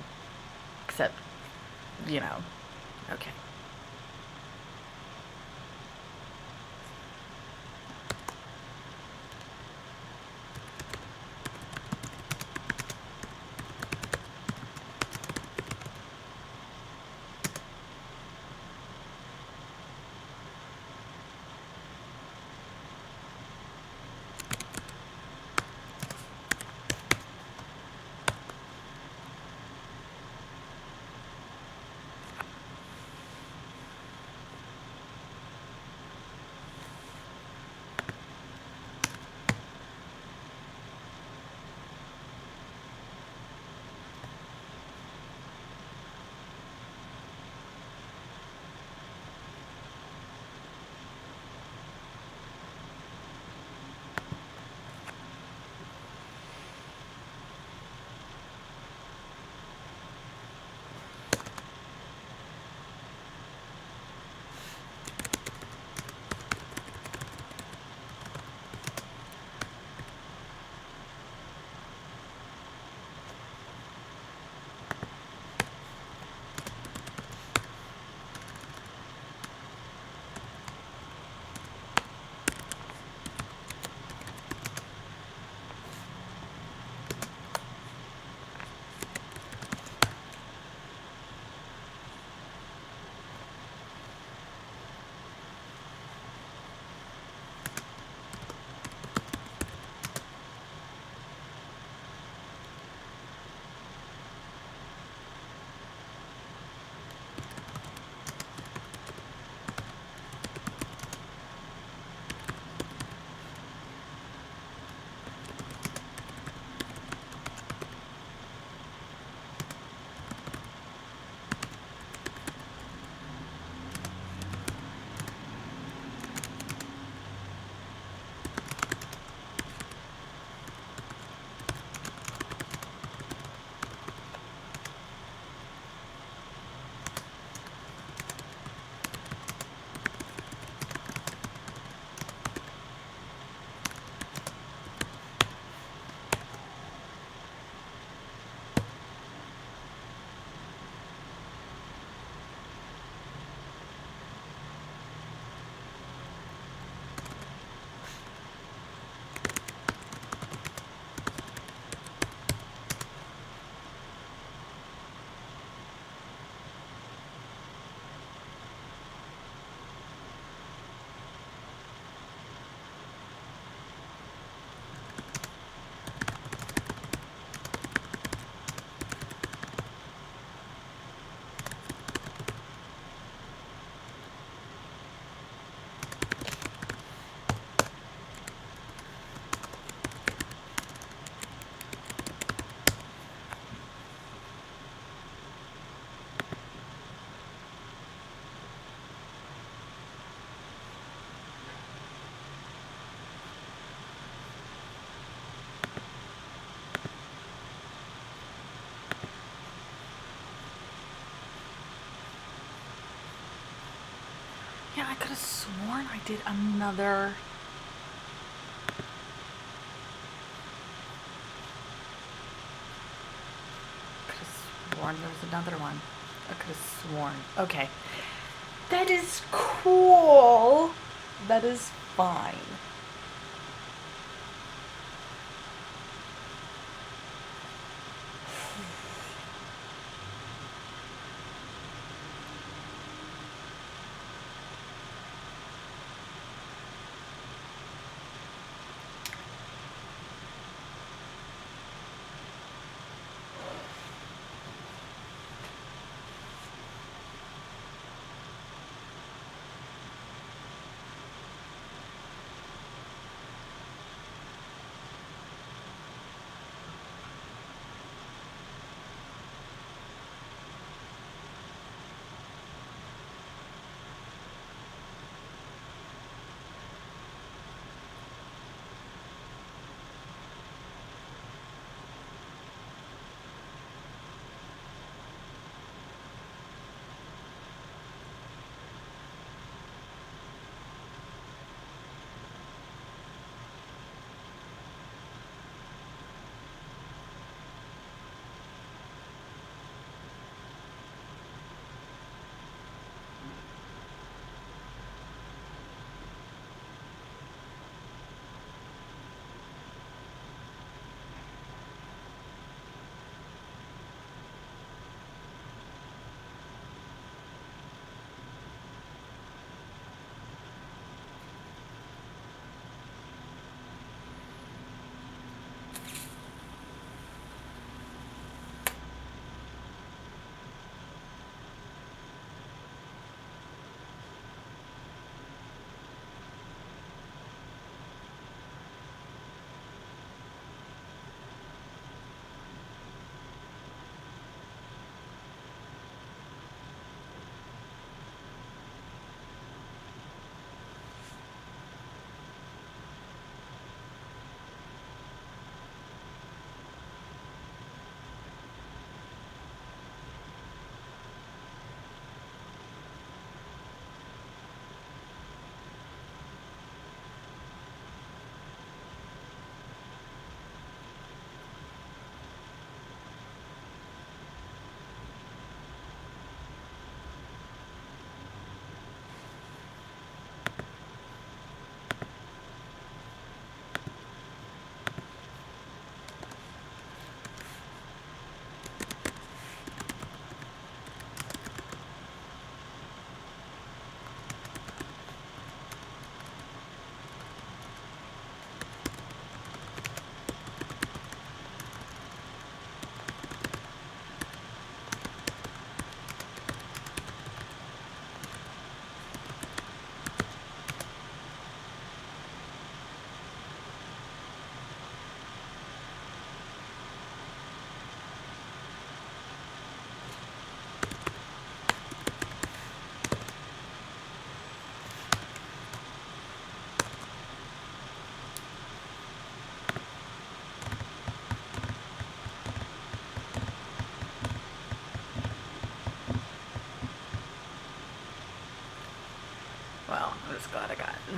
Except, you know, okay. Yeah, I could have sworn I did another. Could have sworn there was another one. I could have sworn. Okay. That is cool. That is fine.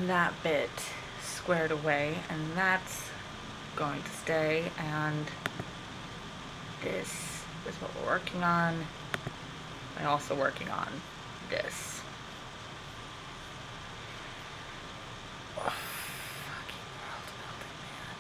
that bit squared away, and that's going to stay, and this is what we're working on. I'm also working on this. Oh, fucking world building, man.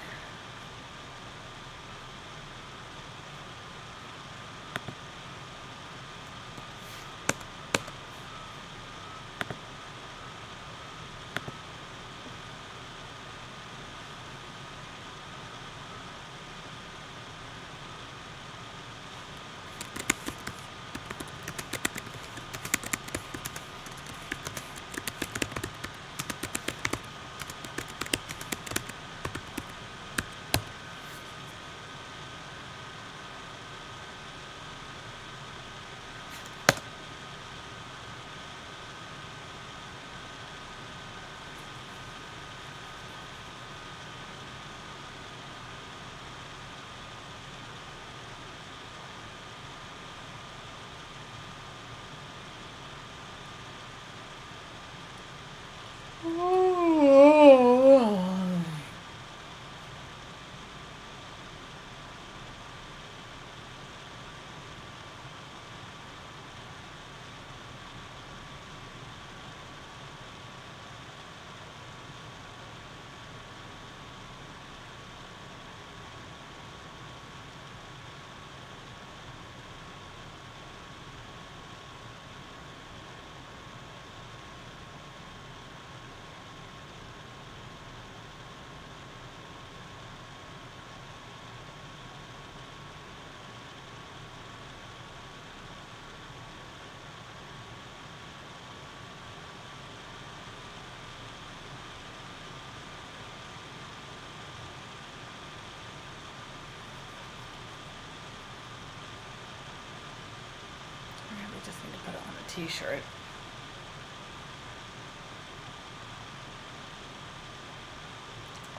I just need to put it on a t-shirt.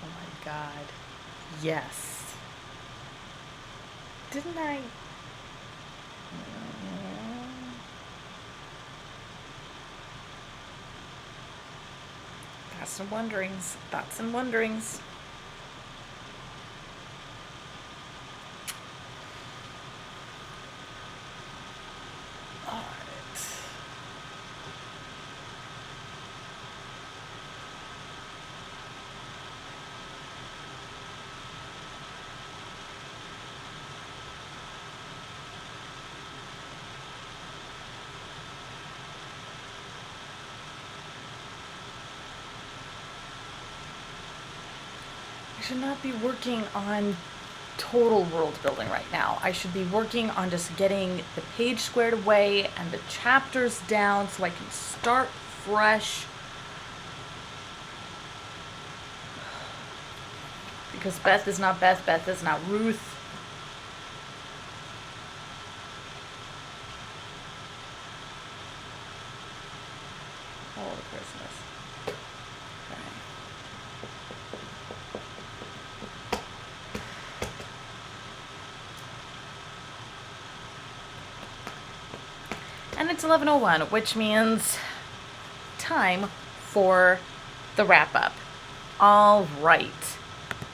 Oh my god. Yes. Didn't I? Thoughts and wonderings. Thoughts and wonderings. I should not be working on total world building right now. I should be working on just getting the page squared away and the chapters down so I can start fresh. Because Beth is not Beth, Beth is not Ruth. Holy Christmas. And it's 11:01, which means time for the wrap up. All right.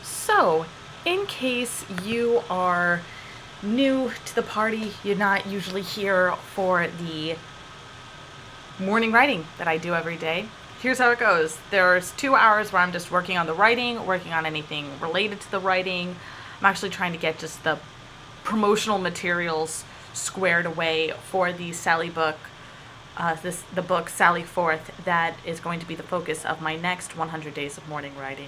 So, in case you are new to the party, you're not usually here for the morning writing that I do every day. Here's how it goes. There's 2 hours where I'm just working on the writing, working on anything related to the writing. I'm actually trying to get just the promotional materials squared away for the Sally book, the book Sally Forth, that is going to be the focus of my next 100 days of morning writing.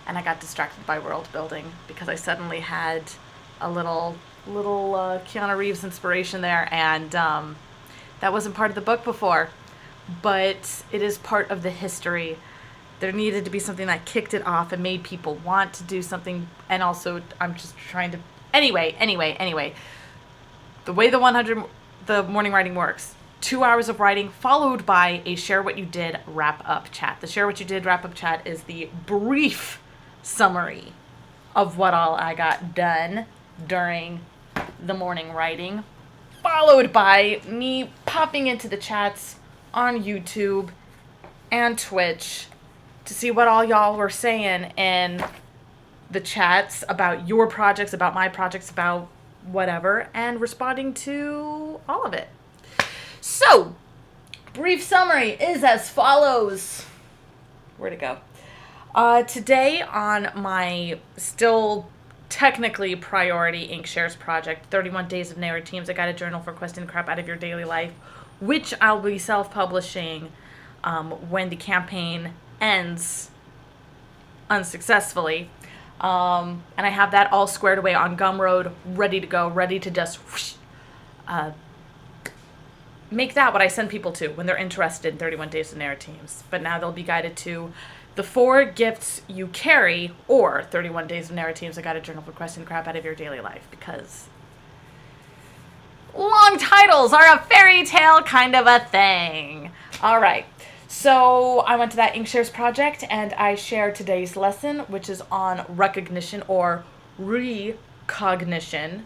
And I got distracted by world building because I suddenly had a little Keanu Reeves inspiration there, and that wasn't part of the book before, but it is part of the history. There needed to be something that kicked it off and made people want to do something, and also I'm just trying to anyway. The way the morning writing works, 2 hours of writing followed by a share what you did wrap up chat. The share what you did wrap up chat is the brief summary of what all I got done during the morning writing, followed by me popping into the chats on YouTube and Twitch to see what all y'all were saying in the chats about your projects, about my projects, about whatever, and responding to all of it. So, brief summary is as follows. Where'd it go? Today on my still technically priority Inkshares project, 31 Days of Narratemes, I got a journal for questing the crap out of your daily life, which I'll be self-publishing when the campaign ends unsuccessfully. And I have that all squared away on Gumroad, ready to go, ready to just whoosh, make that what I send people to when they're interested in 31 Days of Narratemes. But now they'll be guided to the 4 gifts you carry, or 31 Days of Narratemes, I got a journal for questing the crap out of your daily life, because long titles are a fairy tale kind of a thing. All right. So I went to that Inkshares project and I shared today's lesson, which is on recognition or recognition,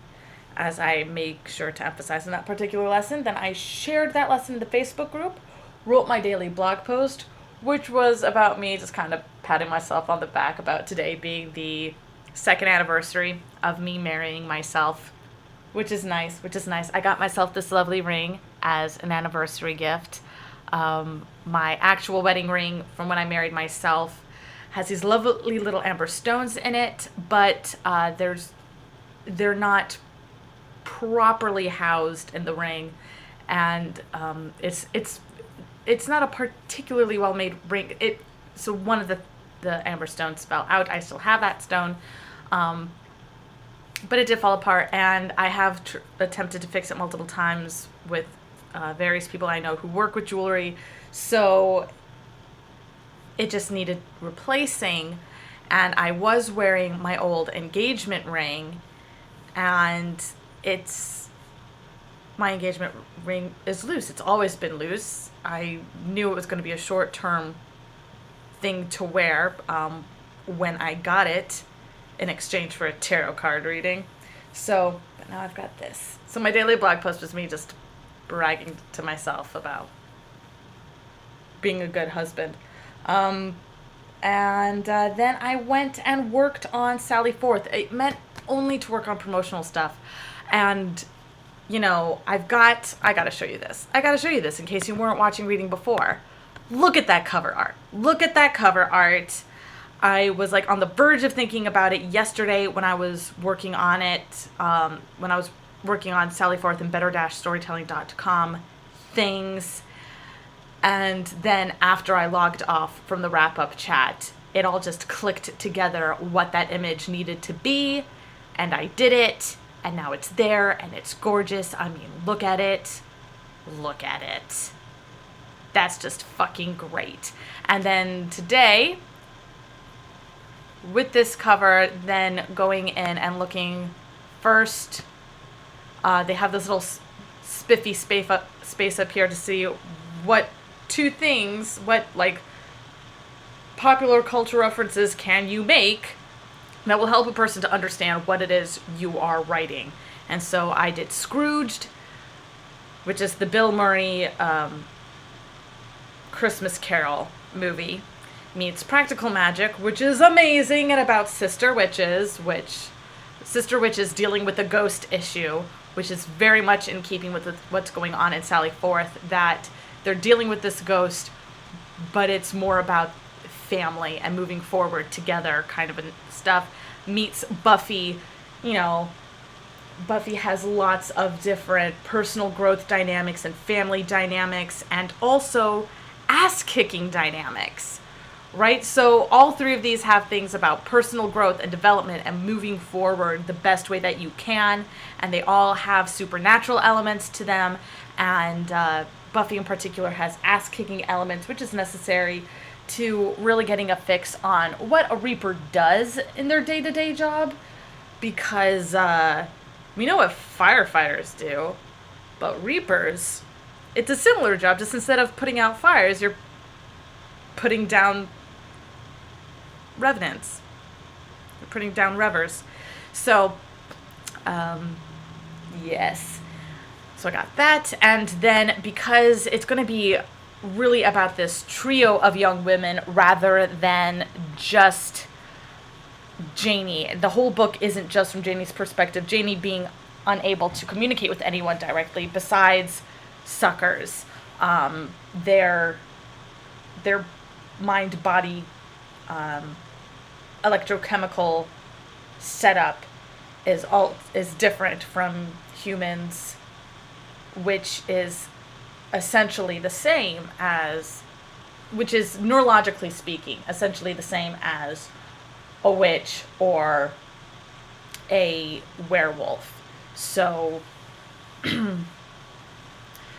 as I make sure to emphasize in that particular lesson. Then I shared that lesson in the Facebook group, wrote my daily blog post, which was about me just kind of patting myself on the back about today being the 2nd anniversary of me marrying myself, which is nice. I got myself this lovely ring as an anniversary gift. My actual wedding ring from when I married myself has these lovely little amber stones in it, but they're not properly housed in the ring, and it's not a particularly well made ring. So one of the amber stones fell out. I still have that stone, but it did fall apart, and I have attempted to fix it multiple times with various people I know who work with jewelry, so it just needed replacing. And I was wearing my old engagement ring, and my engagement ring is loose. It's always been loose. I knew it was going to be a short-term thing to wear when I got it in exchange for a tarot card reading. So, but now I've got this. So my daily blog post was me just bragging to myself about being a good husband. And then I went and worked on Sally Forth. It meant only to work on promotional stuff. And, you know, I got to show you this. I got to show you this in case you weren't watching reading before. Look at that cover art. Look at that cover art. I was like on the verge of thinking about it yesterday when I was working on it, when I was working on Sally Forth and better-storytelling.com things. And then after I logged off from the wrap-up chat, it all just clicked together what that image needed to be, and I did it, and now it's there, and it's gorgeous. I mean, look at it. Look at it. That's just fucking great. And then today, with this cover, then going in and looking first, they have this little spiffy space up here to see what 2 things, what like popular culture references can you make that will help a person to understand what it is you are writing. And so I did Scrooged, which is the Bill Murray Christmas Carol movie, meets Practical Magic, which is amazing, and about sister witches dealing with the ghost issue, which is very much in keeping with what's going on in Sally Forth, that they're dealing with this ghost, but it's more about family and moving forward together kind of stuff, meets Buffy. You know, Buffy has lots of different personal growth dynamics and family dynamics, and also ass-kicking dynamics, right? So all 3 of these have things about personal growth and development and moving forward the best way that you can, and they all have supernatural elements to them, and Buffy in particular has ass-kicking elements, which is necessary to really getting a fix on what a Reaper does in their day-to-day job, because we know what firefighters do, but Reapers, it's a similar job, just instead of putting out fires, you're putting down revenants. You're putting down revers. So, yes. So I got that, and then because it's going to be really about this trio of young women rather than just Janie. The whole book isn't just from Janie's perspective, Janie being unable to communicate with anyone directly besides suckers. Their mind-body electrochemical setup is different from humans, which is essentially the same as, which is neurologically speaking, essentially the same as a witch or a werewolf. So,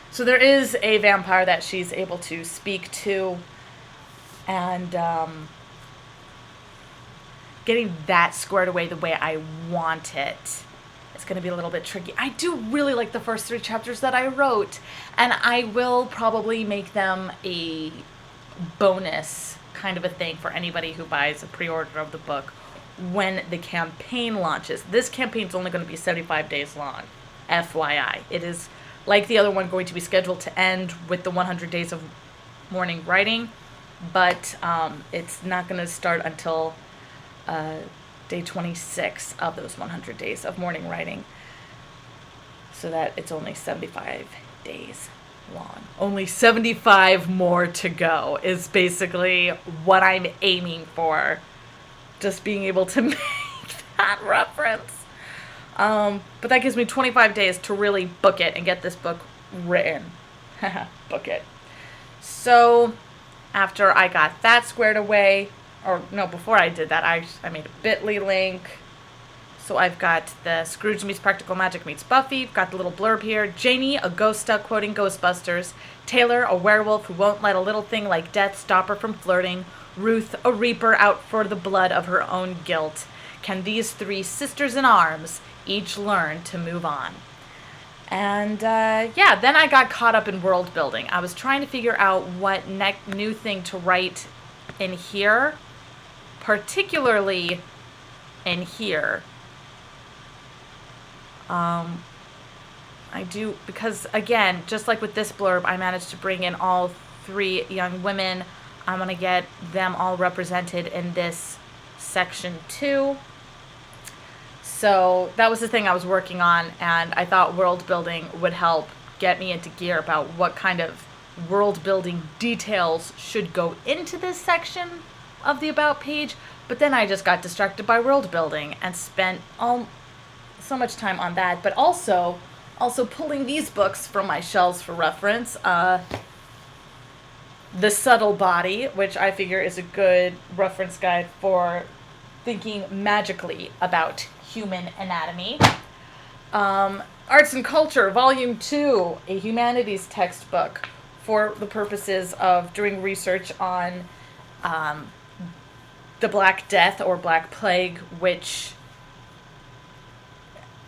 so there is a vampire that she's able to speak to, and getting that squared away the way I want it is going to be a little bit tricky. I do really like the first 3 chapters that I wrote, and I will probably make them a bonus kind of a thing for anybody who buys a pre-order of the book when the campaign launches. This campaign's only going to be 75 days long, FYI. It is, like the other one, going to be scheduled to end with the 100 days of morning writing, but it's not going to start until day 26 of those 100 days of morning writing, so that it's only 75 days long. Only 75 more to go is basically what I'm aiming for. Just being able to make that reference. But that gives me 25 days to really book it and get this book written. Book it. So after I got that squared away, or no, before I did that, I made a bit.ly link. So I've got the Scrooge meets Practical Magic meets Buffy. Got the little blurb here. Janie, a ghost stuck quoting Ghostbusters. Taylor, a werewolf who won't let a little thing like death stop her from flirting. Ruth, a reaper out for the blood of her own guilt. Can these 3 sisters in arms each learn to move on? And then I got caught up in world building. I was trying to figure out what new thing to write in here, particularly in here. I do, because again, just like with this blurb, I managed to bring in all 3 young women. I'm going to get them all represented in this section too. So that was the thing I was working on, and I thought world building would help get me into gear about what kind of world building details should go into this section of the About page. But then I just got distracted by world building and spent so much time on that, but also pulling these books from my shelves for reference. The Subtle Body, which I figure is a good reference guide for thinking magically about human anatomy. Arts and Culture, Volume 2, a humanities textbook for the purposes of doing research on the Black Death or Black Plague, which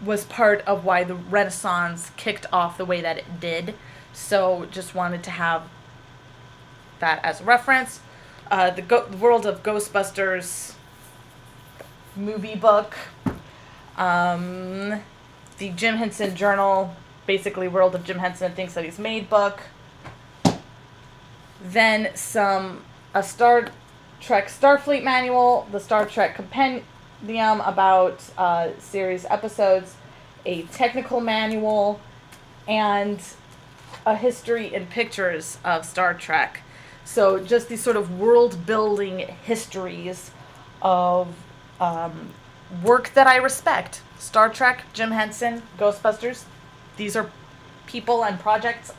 was part of why the Renaissance kicked off the way that it did. So just wanted to have that as a reference. The World of Ghostbusters movie book. The Jim Henson Journal, basically World of Jim Henson and Things That He's Made book. Then a Star Trek Starfleet manual, the Star Trek Compendium about series episodes, a technical manual, and a history and pictures of Star Trek. So just these sort of world-building histories of work that I respect. Star Trek, Jim Henson, Ghostbusters. These are people and projects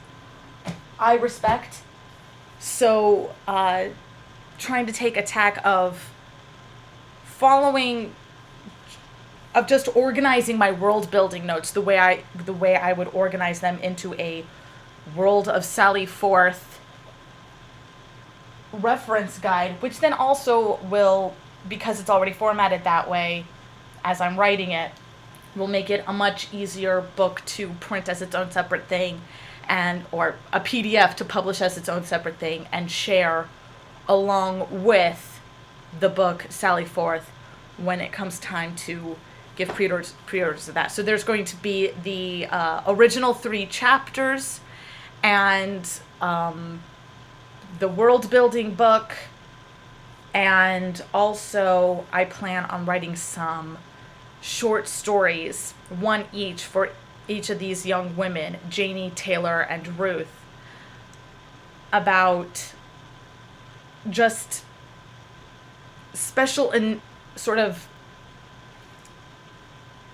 I respect. So trying to take a tack of just organizing my world building notes the way I would organize them into a World of Sally Forth reference guide, which then also will, because it's already formatted that way as I'm writing it, will make it a much easier book to print as its own separate thing, or a PDF to publish as its own separate thing and share along with the book Sally Forth when it comes time to give pre-orders of that. So there's going to be the original 3 chapters and the world building book, and also I plan on writing some short stories, one each for each of these young women, Janie, Taylor, and Ruth, about just special and sort of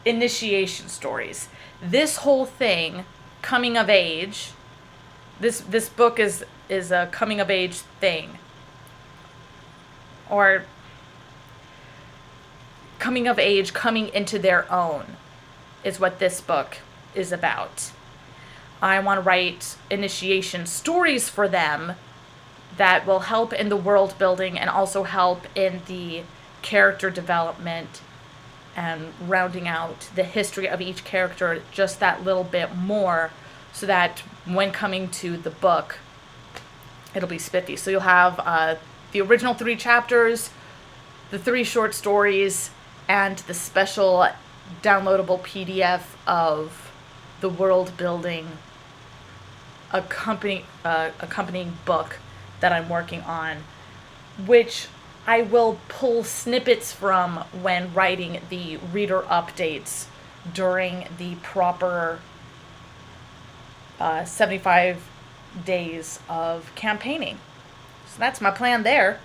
initiation stories. This whole thing, coming of age, this book is a coming of age thing, or coming of age, coming into their own, is what this book is about. I want to write initiation stories for them that will help in the world building and also help in the character development and rounding out the history of each character just that little bit more, so that when coming to the book, it'll be spiffy. So you'll have the original 3 chapters, the 3 short stories, and the special downloadable PDF of the world building accompanying book that I'm working on, which I will pull snippets from when writing the reader updates during the proper 75 days of campaigning. So that's my plan there,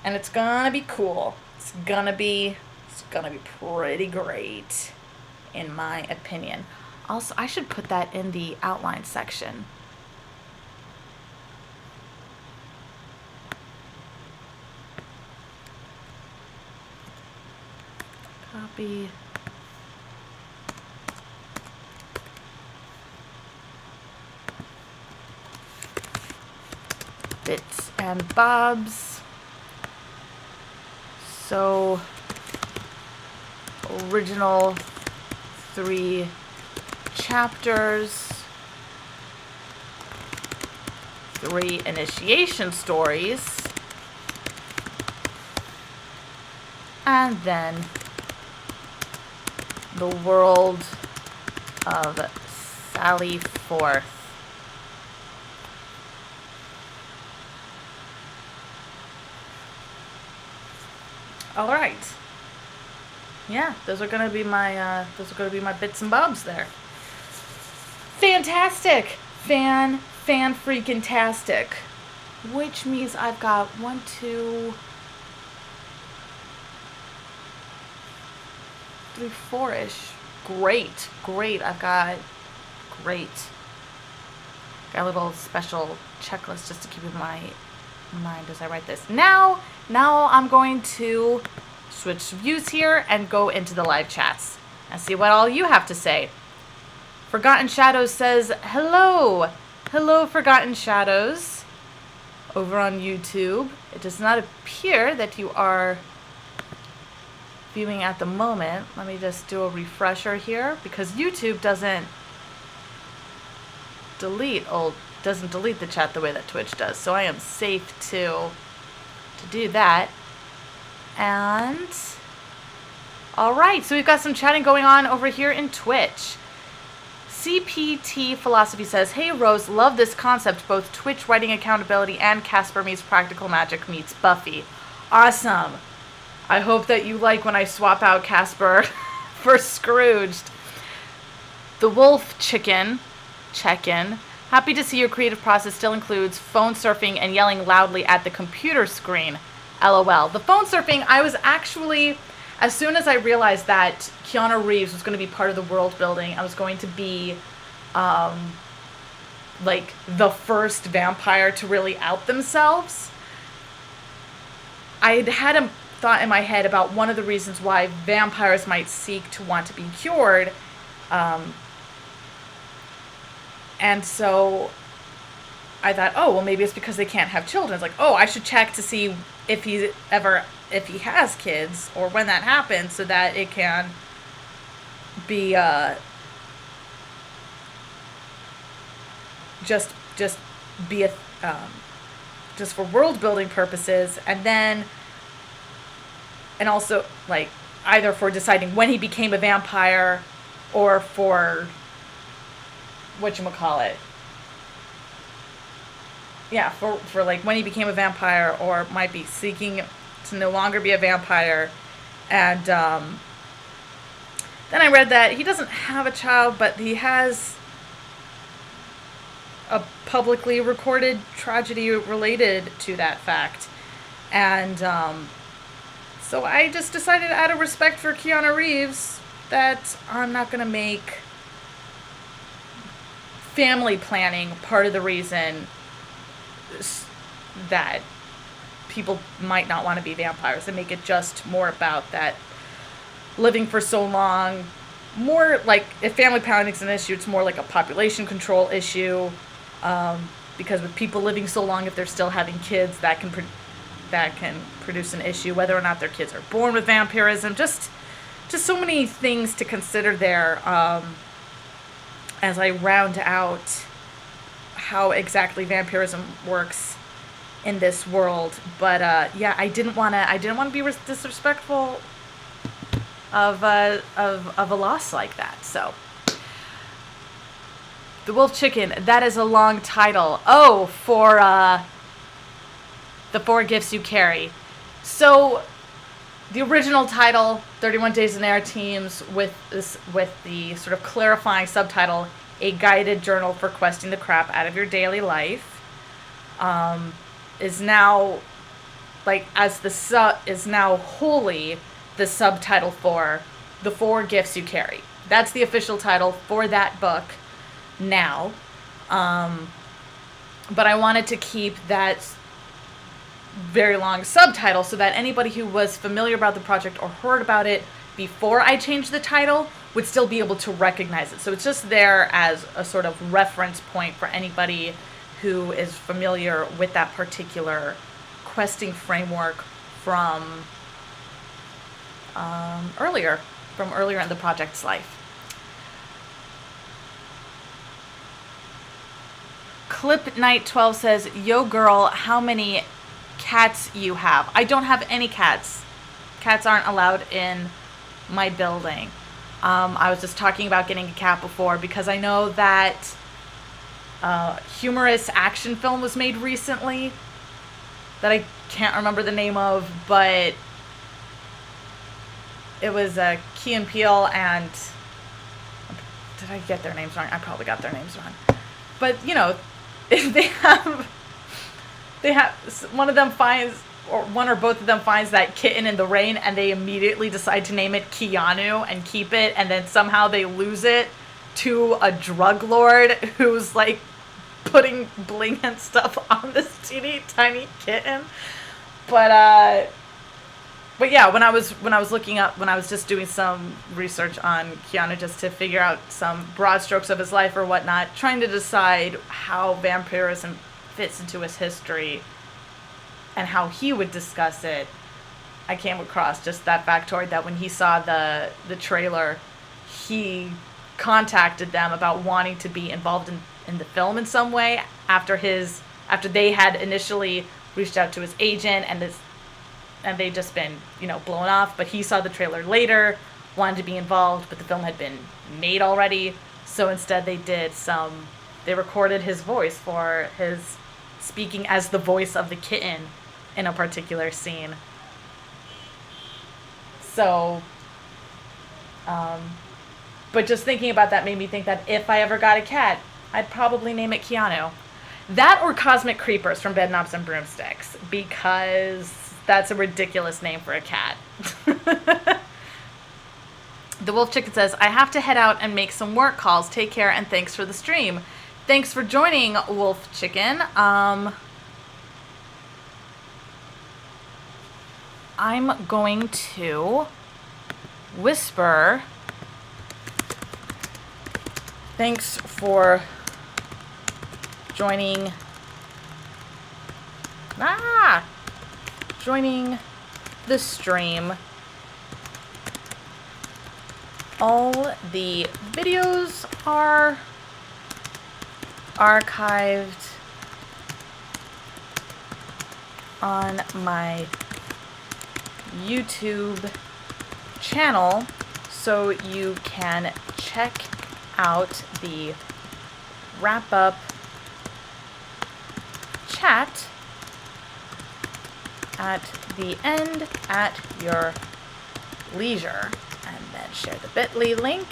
and it's gonna be cool. It's gonna be pretty great, in my opinion. Also, I should put that in the outline section. Copy. Bits and bobs. So, original 3 chapters, 3 initiation stories, and then the world of Sally Forth. All right. Yeah, those are gonna be my bits and bobs there. Fantastic, fan freaking tastic. Which means I've got 1, 2, 3, 4-ish. Great. I've got great. Got a little special checklist just to keep in my mind as I write this. Now I'm going to switch views here and go into the live chats and see what all you have to say. Forgotten Shadows says, hello, Forgotten Shadows, over on YouTube. It does not appear that you are viewing at the moment. Let me just do a refresher here, because YouTube doesn't delete the chat the way that Twitch does. So I am safe to do that. And all right, so we've got some chatting going on over here in Twitch. CPT Philosophy says, hey Rose, love this concept, both Twitch writing accountability and Casper meets Practical Magic meets Buffy. Awesome. I hope that you like when I swap out Casper for Scrooged. The Wolf Chicken, check-in. Happy to see your creative process still includes phone surfing and yelling loudly at the computer screen. LOL. The phone surfing, I was actually, as soon as I realized that Keanu Reeves was going to be part of the world building, I was going to be like the first vampire to really out themselves, I had a thought in my head about one of the reasons why vampires might seek to want to be cured. And so I thought, oh, well, maybe it's because they can't have children. It's like, oh, I should check to see if he has kids or when that happens, so that it can be just be a just for world building purposes, and also like either for deciding when he became a vampire or for whatchamacallit, yeah, for like when he became a vampire or might be seeking to no longer be a vampire. And then I read that he doesn't have a child, but he has a publicly recorded tragedy related to that fact. And so I just decided, out of respect for Keanu Reeves, that I'm not going to make family planning part of the reason that people might not want to be vampires, and make it just more about that living for so long. More like, if family planning is an issue, it's more like a population control issue, because with people living so long, if they're still having kids, that can produce an issue, whether or not their kids are born with vampirism. Just so many things to consider there, as I round out how exactly vampirism works in this world. But yeah, I didn't want to be disrespectful of a loss like that. So, The Wolf Chicken, that is a long title. Oh, for The Four Gifts You Carry. So, the original title, 31 Days of Narratemes, with the sort of clarifying subtitle, A Guided Journal for Questing the Crap Out of Your Daily Life, is now, like, is now wholly the subtitle for The Four Gifts You Carry. That's the official title for that book now. But I wanted to keep that very long subtitle so that anybody who was familiar about the project or heard about it before I changed the title would still be able to recognize it. So it's just there as a sort of reference point for anybody who is familiar with that particular questing framework from earlier in the project's life. Clip Night 12 says, "Yo girl, how many cats you have?" I don't have any cats. Cats aren't allowed in my building. I was just talking about getting a cat before because I know that humorous action film was made recently that I can't remember the name of, but it was Key and Peele and... Did I get their names wrong? I probably got their names wrong. But, you know, they have one of them finds, or one or both of them finds that kitten in the rain, and they immediately decide to name it Keanu and keep it, and then somehow they lose it to a drug lord who's like putting bling and stuff on this teeny tiny kitten. But yeah, when I was just doing some research on Keanu just to figure out some broad strokes of his life or whatnot, trying to decide how vampirism fits into his history and how he would discuss it, I came across just that factoid that when he saw the trailer, he contacted them about wanting to be involved in the film in some way after they had initially reached out to his agent and they'd just been, blown off. But he saw the trailer later, wanted to be involved, but the film had been made already. So instead they recorded his voice for his speaking as the voice of the kitten in a particular scene. So, but just thinking about that made me think that if I ever got a cat, I'd probably name it Keanu. That or Cosmic Creepers from Bedknobs and Broomsticks, because that's a ridiculous name for a cat. The Wolf Chicken says, "I have to head out and make some work calls. Take care and thanks for the stream." Thanks for joining, Wolf Chicken. I'm going to whisper thanks for joining the stream. All the videos are archived on my YouTube channel, so you can check out the wrap-up chat at the end at your leisure. And then share the bit.ly link,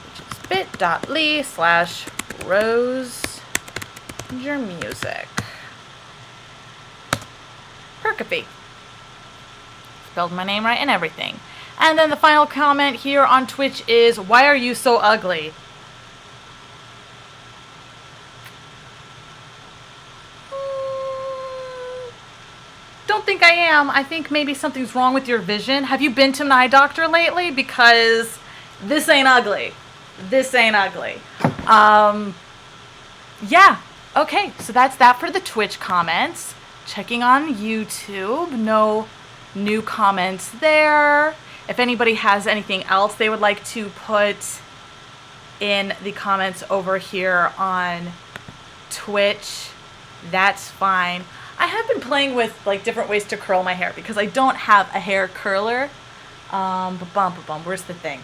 which is bit.ly/rosegermusic. Percopy. Spelled my name right and everything. And then the final comment here on Twitch is, why are you so ugly? Don't think I am. I think maybe something's wrong with your vision. Have you been to an eye doctor lately? Because this ain't ugly. This ain't ugly. Yeah. Okay, so that's that for the Twitch comments. Checking on YouTube. No new comments there. If anybody has anything else they would like to put in the comments over here on Twitch, that's fine. I have been playing with like different ways to curl my hair because I don't have a hair curler. Where's the thing?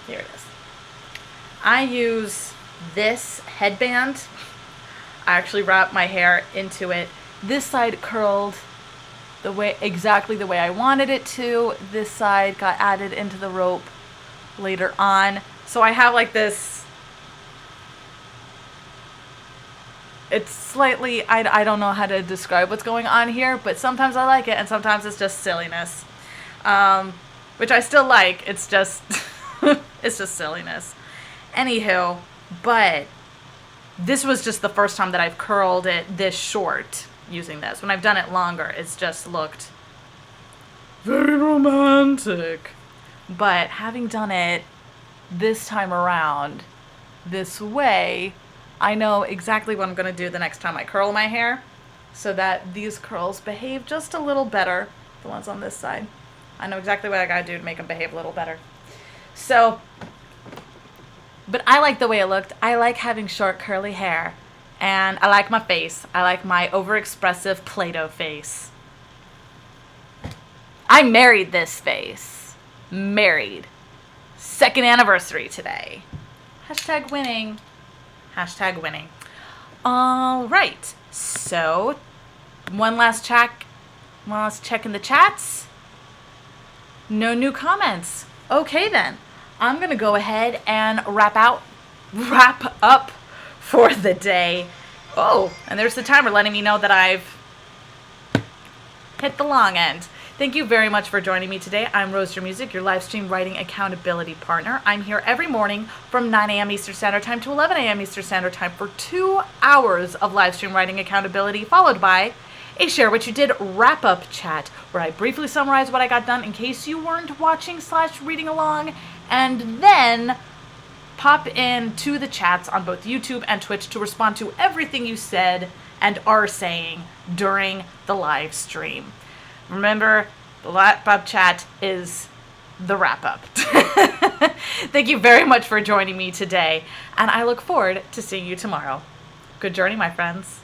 Here it is. I use this headband. I actually wrap my hair into it. This side curled exactly the way I wanted it to. This side got added into the rope later on. So I have like this. It's slightly, I don't know how to describe what's going on here, but sometimes I like it and sometimes it's just silliness. Which I still like. It's just, it's just silliness. Anywho, but this was just the first time that I've curled it this short using this. When I've done it longer, it's just looked very romantic. But having done it this time around this way, I know exactly what I'm going to do the next time I curl my hair so that these curls behave just a little better, the ones on this side. I know exactly what I got to do to make them behave a little better. So, but I like the way it looked. I like having short curly hair, and I like my face. I like my overexpressive Play-Doh face. I married this face. Married. 2nd anniversary today. Hashtag winning. Hashtag winning. All right. So, one last check in the chats. No new comments. Okay then. I'm going to go ahead and wrap up for the day. Oh, and there's the timer letting me know that I've hit the long end. Thank you very much for joining me today. I'm Rose Your Music, your live stream writing accountability partner. I'm here every morning from 9 a.m. Eastern Standard Time to 11 a.m. Eastern Standard Time for 2 hours of live stream writing accountability, followed by a Share What You Did wrap-up chat, where I briefly summarize what I got done in case you weren't watching/reading along, and then pop into the chats on both YouTube and Twitch to respond to everything you said and are saying during the live stream. Remember, the wrap-up chat is the wrap-up. Thank you very much for joining me today, and I look forward to seeing you tomorrow. Good journey, my friends.